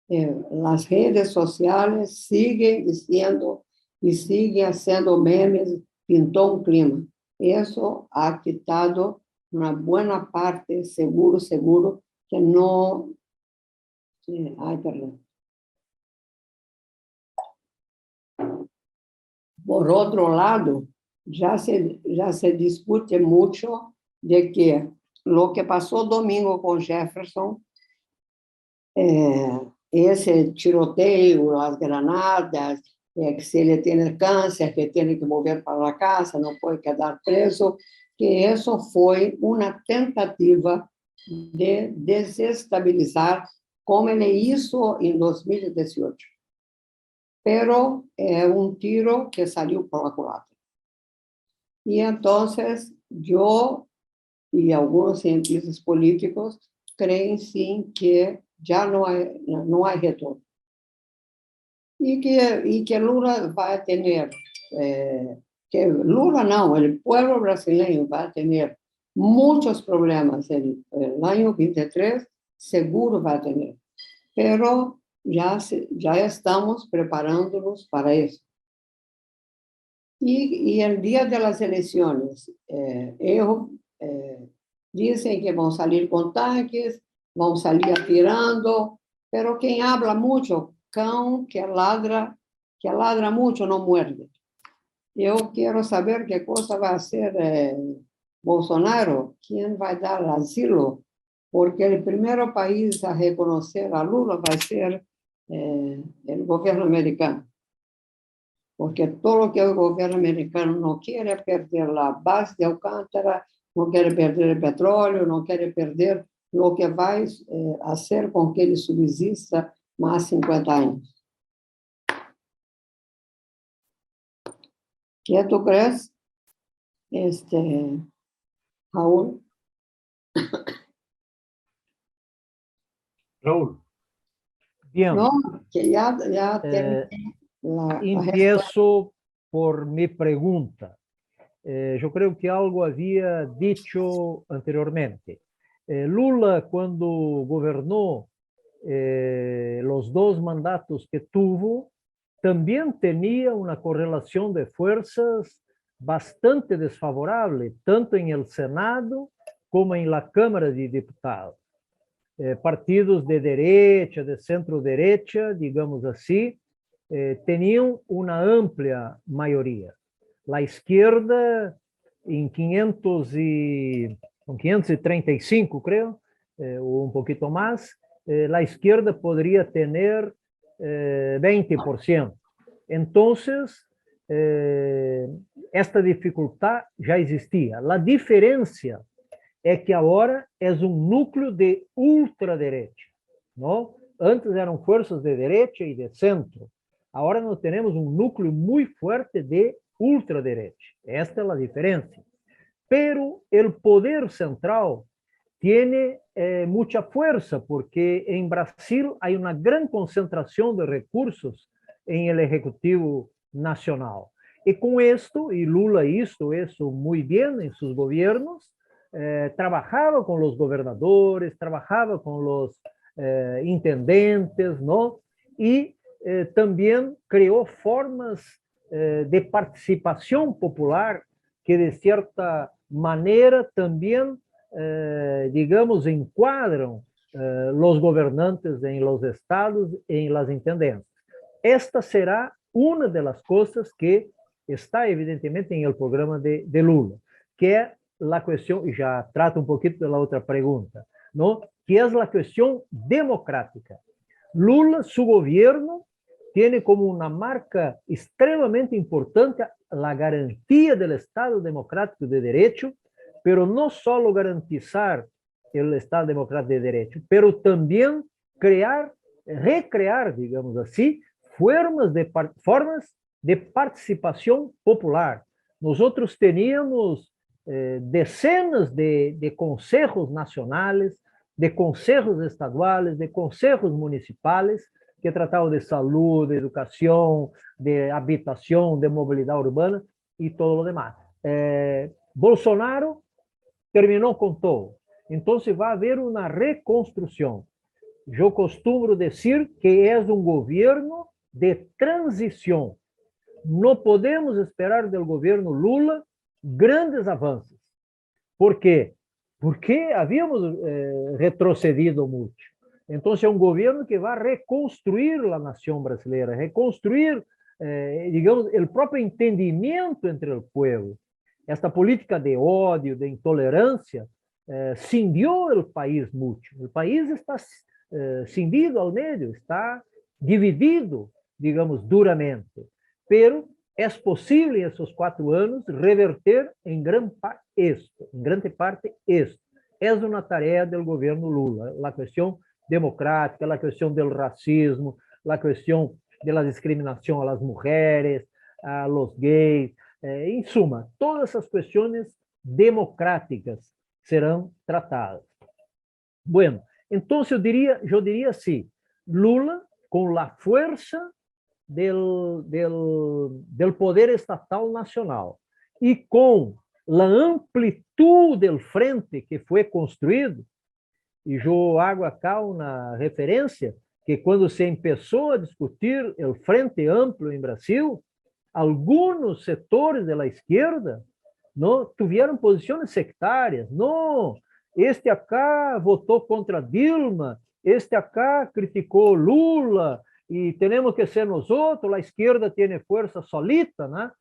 Las redes sociales siguen diciendo y siguen haciendo memes, pintó un clima. Eso ha quitado una buena parte, seguro, que no... Ay, perdón. Por otro lado, ya se discute mucho de que lo que pasó domingo con Jefferson, ese tiroteo, las granadas, que si ele tiene cáncer, que tiene que volver para la casa, no puede quedar preso, que eso fue una tentativa de desestabilizar, como ele hizo en 2018. Pero un tiro que salió por la culata. Y entonces yo y algunos cientistas políticos creen sí que ya no hay retorno. Y que Lula va a tener, que Lula no, el pueblo brasileño va a tener muchos problemas el año 23, seguro va a tener. Pero ya estamos preparándonos para eso. Y el día de las elecciones, ellos dicen que van a salir con tanques, van a salir atirando, pero quien habla mucho, cão que ladra mucho no muerde. Yo quiero saber qué cosa va a hacer Bolsonaro, quién va a dar asilo, porque el primer país a reconocer a Lula va a ser el gobierno americano. porque todo lo que el gobierno americano no quiere perder la base de Alcántara, no quiere perder el petróleo, no quiere perder lo que va a hacer con que ele subsista más 50 años. ¿Qué tú crees, Raúl? Raúl. Bien. No, que ya terminé la Empiezo por mi pregunta. Yo creo que algo había dicho anteriormente. Lula, cuando gobernó los 2 mandatos que tuvo, también tenía una correlación de fuerzas bastante desfavorable, tanto en el Senado como en la Cámara de Diputados. Partidos de derecha, de centro-derecha, digamos así, tenían una amplia mayoría. La izquierda, en 535, creo, o un poquito más, la izquierda podría tener 20%. Entonces, esta dificultad ya existía. La diferencia é que agora é núcleo de ultraderecha, não? Antes eram forças de direita e de centro. Agora nós temos núcleo muito forte de ultraderecha. Esta é a diferença. Pero o poder central tem muita força, porque em Brasil há uma grande concentração de recursos em el Ejecutivo Nacional. E com isto, e Lula hizo isso muito bem em seus governos, trabajaba con los gobernadores, trabajaba con los intendentes, ¿no? Y también creó formas de participación popular que de cierta manera también, digamos, encuadran los gobernantes en los estados, en las intendencias. Esta será una de las cosas que está evidentemente en el programa de Lula, que es la cuestión, y ya trato un poquito de la otra pregunta, ¿no? Que es la cuestión democrática. Lula, su gobierno, tiene como una marca extremadamente importante la garantía del Estado Democrático de Derecho, pero no solo garantizar el Estado Democrático de Derecho, pero también recrear, digamos así, formas de participación popular. Nosotros teníamos decenas de consejos nacionales, de consejos estaduales, de consejos municipales, que tratavam de saúde, de educação, de habitação, de mobilidade urbana e todo o demais. Bolsonaro terminou com todo. Então, vai haver uma reconstrução. Eu costumo dizer que é governo de transição. Não podemos esperar do governo Lula grandes avanços. Por quê? Porque havíamos retrocedido muito. Então, é governo que vai reconstruir a nação brasileira, reconstruir, digamos, o próprio entendimento entre o povo. Esta política de ódio, de intolerância, cindiu o país muito. O país está cindido ao meio, está dividido, digamos, duramente. Pero é possível, em esses 4 anos, reverter em grande parte isto. É uma tarefa do governo Lula, a questão democrática, a questão do racismo, a questão da discriminação às mulheres, a los gays, em suma, todas essas questões democráticas serão tratadas. Bueno, então eu diria assim, Lula, com a força del poder estatal nacional e com a amplitude do frente que foi construído, e eu hago acá uma referência que quando se começou a discutir o Frente Amplo em Brasil, alguns setores da esquerda não tiveram posições sectárias. Não, este acá votou contra Dilma, este acá criticou Lula, e temos que ser nós outros, a esquerda tem força solita, né?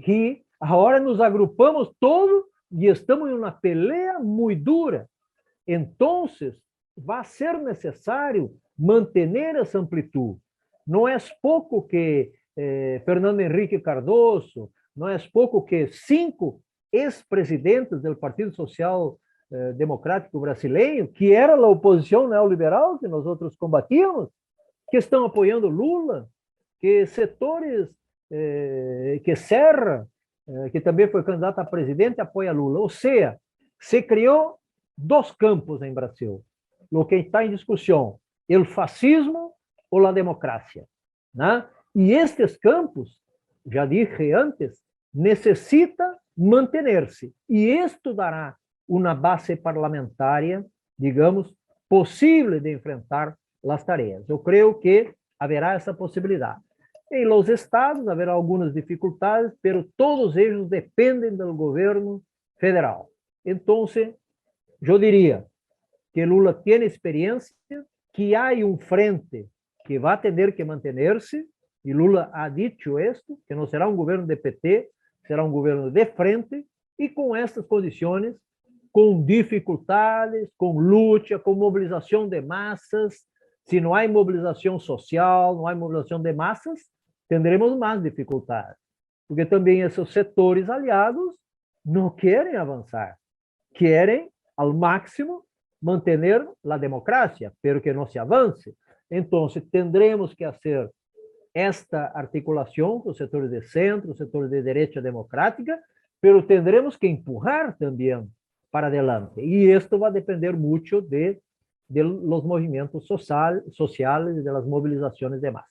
E agora nos agrupamos todos e estamos em uma pelea muito dura. Então, vai ser necessário manter essa amplitude. Não é pouco que Fernando Henrique Cardoso, não é pouco que 5 ex-presidentes do Partido Social Democrático Brasileiro, que era a oposição neoliberal que nós outros combatíamos, que estão apoiando Lula, que setores, que Serra, que também foi candidato a presidente, apoia Lula. Ou seja, se criou 2 campos em Brasil. O que está em discussão, o fascismo ou a democracia. Né? E estes campos, já dije antes, necessita manter-se. E isto dará uma base parlamentar, digamos, possível de enfrentar as tarefas. Eu creio que haverá essa possibilidade. Em los estados haverá algumas dificuldades, mas todos eles dependem do governo federal. Então, eu diria que Lula tem experiência, que há frente que vai ter que manter-se, e Lula ha dicho esto, que não será governo de PT, será governo de frente, e com estas condições, com dificuldades, com luta, com mobilização de massas. Se não há mobilização social, não há mobilização de massas, teremos mais dificuldades. Porque também esses setores aliados não querem avançar, querem, ao máximo, manter a democracia, pero que não se avance. Então, teremos que fazer esta articulação com os setores de centro, os setores de direita democrática, pero teremos que empurrar também para adelante. E isto vai depender muito de los movimentos sociales e das mobilizações de massa.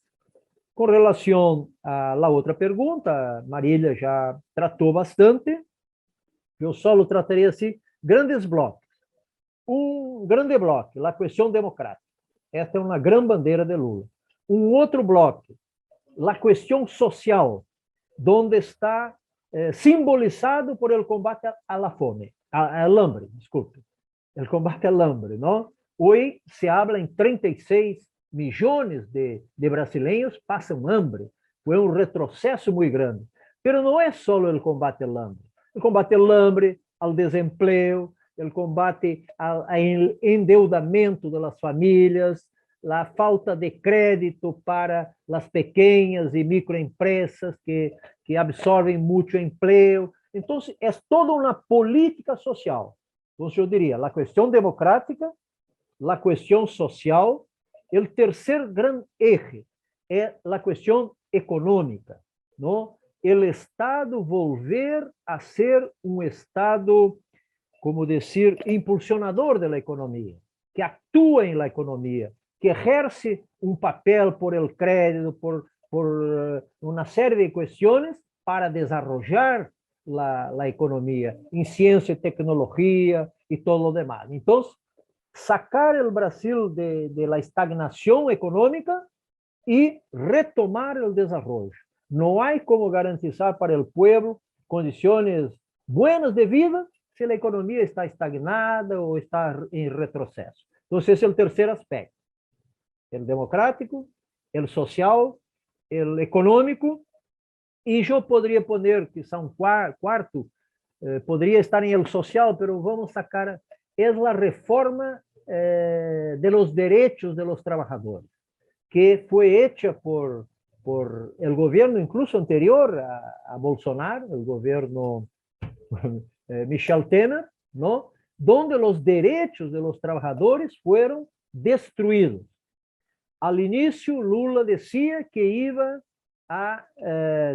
Com relação à outra pergunta, Marília já tratou bastante. Eu só trataria assim, grandes blocos. Grande bloco, a questão democrática. Esta é uma grande bandeira de Lula. Outro bloco, a questão social, onde está simbolizado por el combate a la fome, al hambre, desculpe, el combate al hambre, ¿no? Hoje se habla em 36 milhões de brasileiros passam hambre. Foi retrocesso muito grande. Mas não é só o combate ao hambre. O combate ao hambre, ao desemprego, o combate ao endeudamento das famílias, a falta de crédito para as pequenas e microempresas que absorvem muito emprego. Então, é toda uma política social. Então, eu diria, a questão democrática, a questão social, o terceiro grande eje é a questão econômica, não? O Estado volver a ser Estado, como dizer, impulsionador da economia, que atua em la economia, que exerce papel por el crédito, por uma série de questões para desenvolver a economia em ciência e tecnologia e todo o demais. Então, sacar o Brasil de la estagnação econômica e retomar o desenvolvimento. Não há como garantizar para o povo condições buenas de vida se a economia está estagnada ou está em retrocesso. Então, esse é o terceiro aspecto. O democrático, o social, o econômico, e eu poderia poner, que são quarto, poderia estar em el social, mas vamos sacar, é a reforma de los derechos de los trabajadores, que foi hecha por el governo incluso anterior a Bolsonaro, o governo Michel Temer, ¿no? Donde los derechos de los trabajadores fueron destruídos. Al inicio, Lula decía que iba a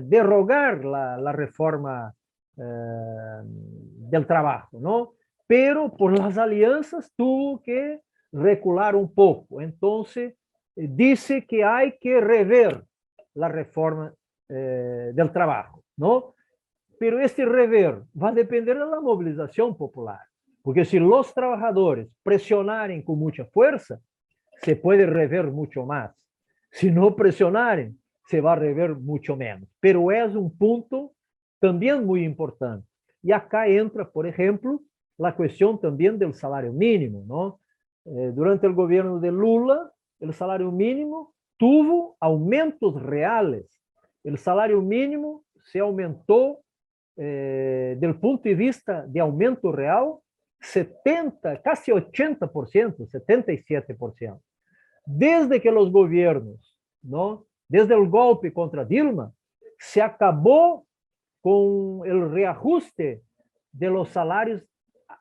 derrogar la reforma del trabajo, ¿no? Pero por las alianzas tuvo que recular un poco. Entonces, dice que hay que rever la reforma del trabajo, ¿no? Pero este rever va a depender de la movilización popular, porque si los trabajadores presionaren con mucha fuerza, se puede rever mucho más. Si no presionaren, se va a rever mucho menos. Pero es un punto también muy importante. Y acá entra, por ejemplo, la cuestión también del salario mínimo, ¿no? Durante el gobierno de Lula, el salario mínimo tuvo aumentos reales. El salario mínimo se aumentó, del punto de vista de aumento real, 70, casi 80%, 77%. Desde que los gobiernos, ¿no?, Desde o golpe contra Dilma, se acabou com o reajuste de los salarios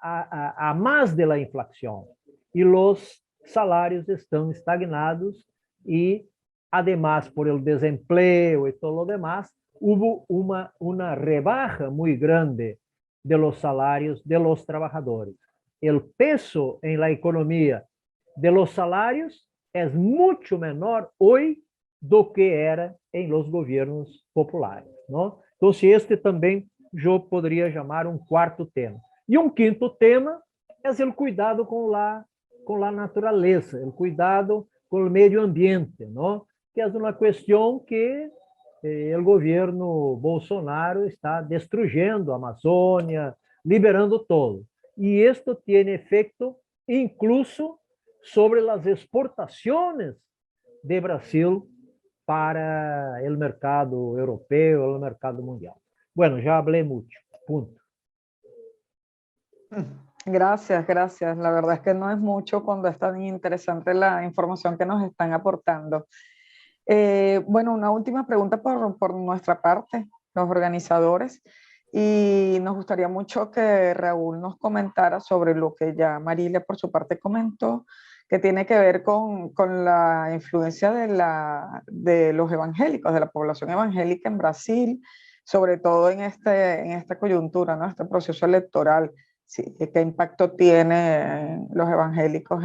a más de la inflación. Y los salarios están estagnados y, además, por el desempleo y todo lo demás, hubo una rebaja muy grande de los salarios de los trabajadores. El peso en la economía de los salarios es mucho menor hoy do que era em los gobiernos populares, não? Então, este também eu poderia chamar um quarto tema. E um quinto tema é o cuidado com a natureza, o cuidado com o meio ambiente, não? Que é uma questão que o governo Bolsonaro está destruindo a Amazônia, liberando todo. E isto tem efeito incluso sobre as exportações de Brasil para o mercado europeu, o mercado mundial. Bueno, já hablé mucho. Punto. Gracias, gracias. La verdad es que no es mucho cuando es tan interesante la información que nos están aportando. Bueno, una última pregunta por nuestra parte, los organizadores, y nos gustaría mucho que Raúl nos comentara sobre lo que ya Marilia por su parte comentó, que tiene que ver con la influencia de los evangélicos, de la población evangélica en Brasil, sobre todo en esta coyuntura, ¿no? Este proceso electoral. Sí, ¿qué impacto tienen los evangélicos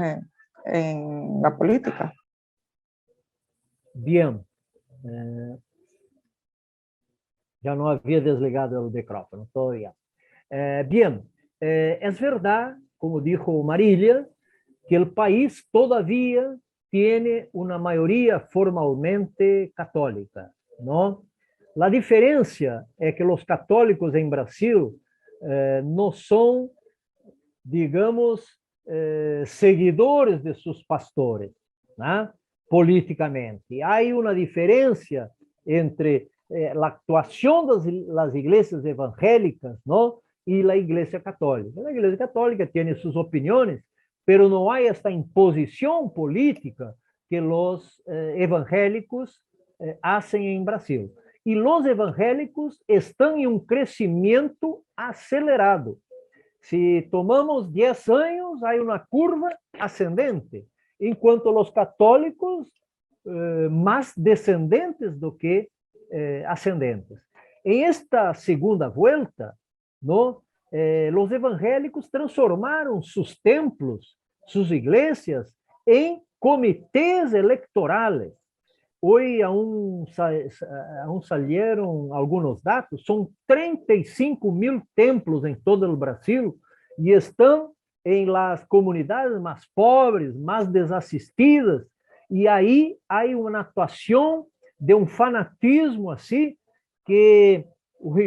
en la política? Bien. Ya no había desligado el micrófono todavía. Bien, es verdad, como dijo Marilia, que el país todavía tiene una mayoría formalmente católica, ¿no? La diferencia es que los católicos en Brasil no son, digamos, seguidores de sus pastores, ¿no? Políticamente. Hay una diferencia entre la actuación de las iglesias evangélicas, ¿no? Y la iglesia católica. La iglesia católica tiene sus opiniones, pero no hay esta imposición política que los evangélicos hacen en Brasil. Y los evangélicos están en un crecimiento acelerado. Si tomamos 10 años, hay una curva ascendente, enquanto los católicos más descendentes do que ascendentes. En esta segunda vuelta, ¿no? Los evangélicos transformaron sus templos, sus iglesias, en comités electorales. Hoy aún salieron algunos datos, son 35.000 templos en todo el Brasil y están en las comunidades más pobres, más desasistidas, y ahí hay una actuación de un fanatismo así que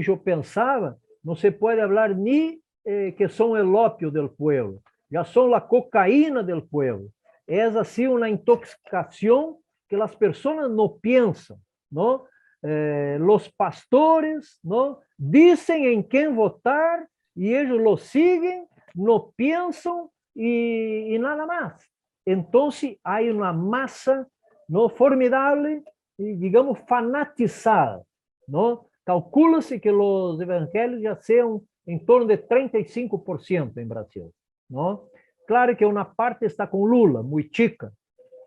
yo pensaba, no se puede hablar ni que son el opio del pueblo, ya son la cocaína del pueblo. Es así una intoxicación que las personas no piensan, ¿no? Los pastores, ¿no? Dicen en quién votar y ellos lo siguen, no piensan y nada más. Entonces hay una masa, ¿no? Formidable y, digamos, fanatizada, ¿no? Calcula-se que los evangélicos ya sean en torno de 35% en Brasil, ¿no? Claro que una parte está con Lula, muy chica,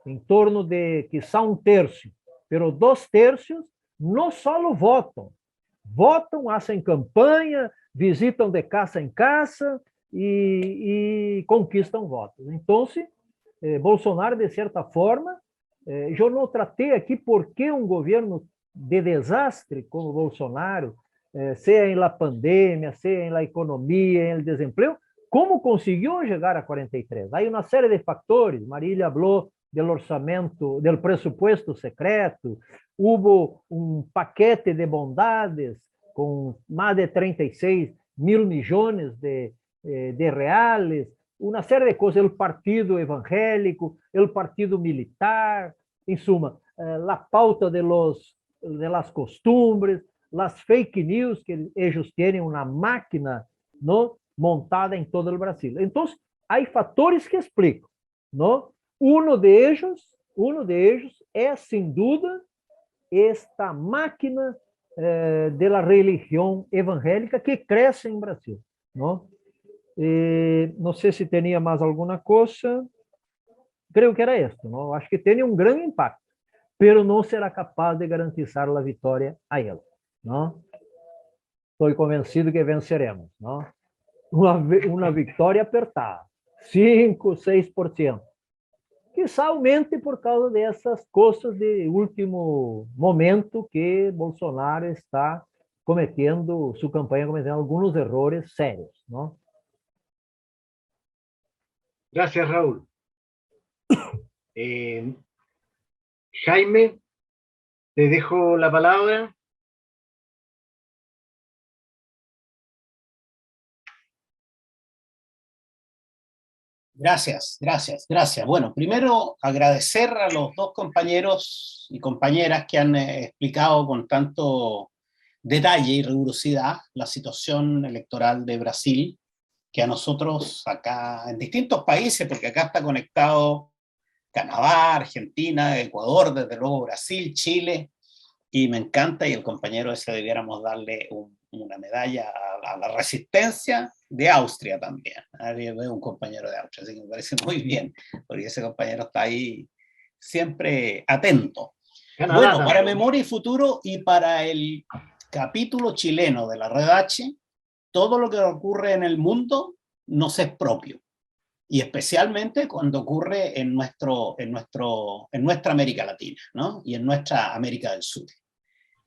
em torno de quizá 1/3, pero 2/3 não só votam, fazem campanha, visitam de casa em casa e conquistam votos. Então, Bolsonaro, de certa forma, eu não tratei aqui por que um governo de desastre como Bolsonaro, seja na pandemia, seja na economia, no desemprego, como conseguiu chegar a 43? Há uma série de fatores, Marilia falou del orçamento, del presupuesto secreto, hubo un paquete de bondades con más de 36.000 millones de reales, una serie de cosas, el partido evangélico, el partido militar, en suma, la pauta de las costumbres, las fake news, que ellos tienen una máquina, ¿no? Montada en todo el Brasil. Entonces, hay factores que explican, ¿no? Uno de ellos es, sin duda, esta máquina de la religión evangélica que crece en Brasil, ¿no? No sé si tenía más alguna cosa. Creo que era esto, ¿no? Acho que tiene un gran impacto, pero no será capaz de garantizar la victoria a él, ¿no? Estoy convencido que venceremos, ¿no? Una victoria apertada, 5, 6%. Quizá aumente por causa dessas coisas de último momento que Bolsonaro está cometendo, sua campanha cometendo alguns errores sérios, ¿no? Gracias, Raúl. Jaime, te dejo la palabra. Gracias. Bueno, primero agradecer a los dos compañeros y compañeras que han explicado con tanto detalle y rigurosidad la situación electoral de Brasil, que a nosotros acá en distintos países, porque acá está conectado Canadá, Argentina, Ecuador, desde luego Brasil, Chile, y me encanta, y el compañero ese debiéramos darle una medalla a la resistencia de Austria también. Veo un compañero de Austria, así que me parece muy bien, porque ese compañero está ahí siempre atento. Canadá, bueno, también. para Memoria y Futuro y para el capítulo chileno de la Red H, todo lo que ocurre en el mundo nos es propio, y especialmente cuando ocurre en nuestra América Latina, ¿no? Y en nuestra América del Sur.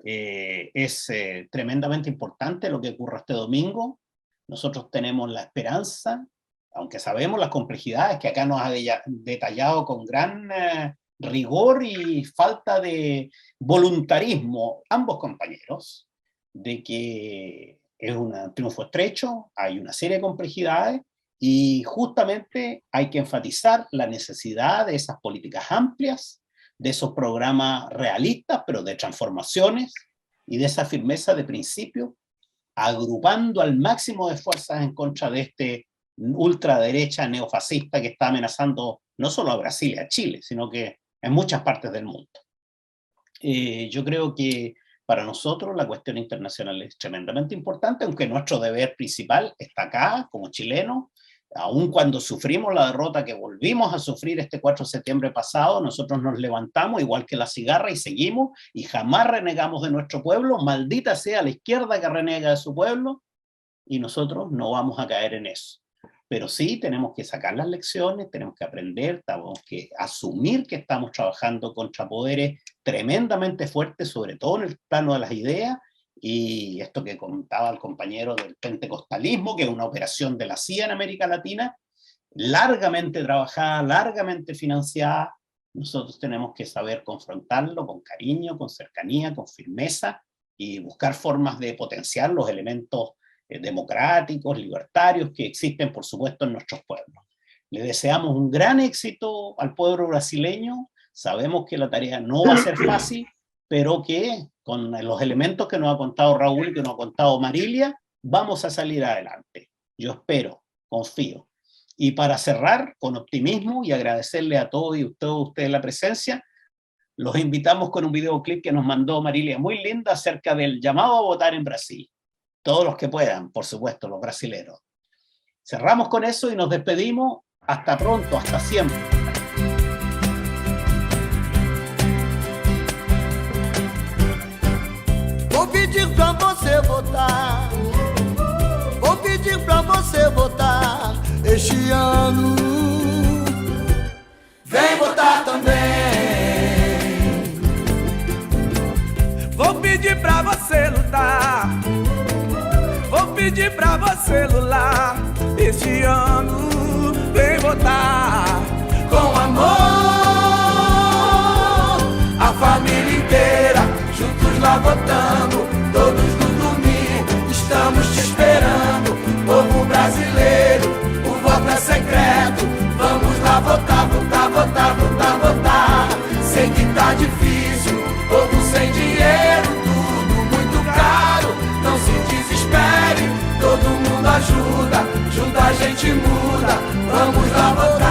Es tremendamente importante lo que ocurre este domingo. Nosotros tenemos la esperanza, aunque sabemos las complejidades que acá nos ha detallado con gran rigor y falta de voluntarismo ambos compañeros, de que es un triunfo estrecho, hay una serie de complejidades, y justamente hay que enfatizar la necesidad de esas políticas amplias, de esos programas realistas, pero de transformaciones, y de esa firmeza de principio, agrupando al máximo de fuerzas en contra de este ultraderecha neofascista que está amenazando no solo a Brasil y a Chile, sino que en muchas partes del mundo. Yo creo que para nosotros la cuestión internacional es tremendamente importante, aunque nuestro deber principal está acá, como chilenos. Aun cuando sufrimos la derrota que volvimos a sufrir este 4 de septiembre pasado, nosotros nos levantamos igual que la cigarra y seguimos, y jamás renegamos de nuestro pueblo. Maldita sea la izquierda que renega de su pueblo, y nosotros no vamos a caer en eso. Pero sí tenemos que sacar las lecciones, tenemos que aprender, tenemos que asumir que estamos trabajando contra poderes tremendamente fuertes, sobre todo en el plano de las ideas, y esto que contaba el compañero del pentecostalismo, que es una operación de la CIA en América Latina, largamente trabajada, largamente financiada. Nosotros tenemos que saber confrontarlo con cariño, con cercanía, con firmeza, y buscar formas de potenciar los elementos democráticos, libertarios que existen, por supuesto, en nuestros pueblos. Le deseamos un gran éxito al pueblo brasileño. Sabemos que la tarea no va a ser fácil, pero que con los elementos que nos ha contado Raúl y que nos ha contado Marilia, vamos a salir adelante. Yo espero, confío. Y para cerrar con optimismo y agradecerle a todos y a ustedes la presencia, los invitamos con un videoclip que nos mandó Marilia, muy linda, acerca del llamado a votar en Brasil. Todos los que puedan, por supuesto, los brasileros. Cerramos con eso y nos despedimos. Hasta pronto, hasta siempre. Vou pedir pra você votar. Vou pedir pra você votar este ano. Vem votar também. Vou pedir pra você lutar. Vou pedir pra você lutar este ano. Vem votar com amor. A família inteira, juntos lá votando, todos no domingo, estamos te esperando. Povo brasileiro, o voto é secreto. Vamos lá votar, votar, votar, votar, votar. Sei que tá difícil, povo sem dinheiro, tudo muito caro. Não se desespere, todo mundo ajuda, junto a gente muda. Vamos lá votar.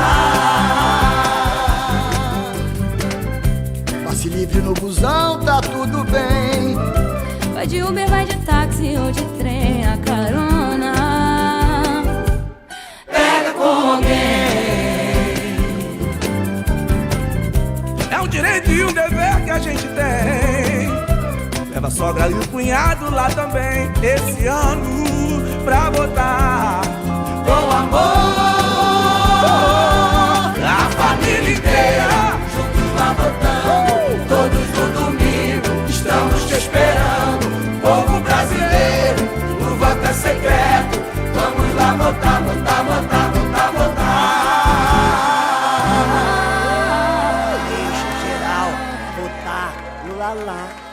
Passe livre no busão, tá tudo a gente tem. Leva a sogra e o cunhado lá também, esse ano, pra votar com amor. A família inteira, juntos lá votando, todos no domingo, estamos te esperando. Povo brasileiro, o voto é secreto, vamos lá votar, votar, votar, votar, votar. Deixa geral votar, Lula lá.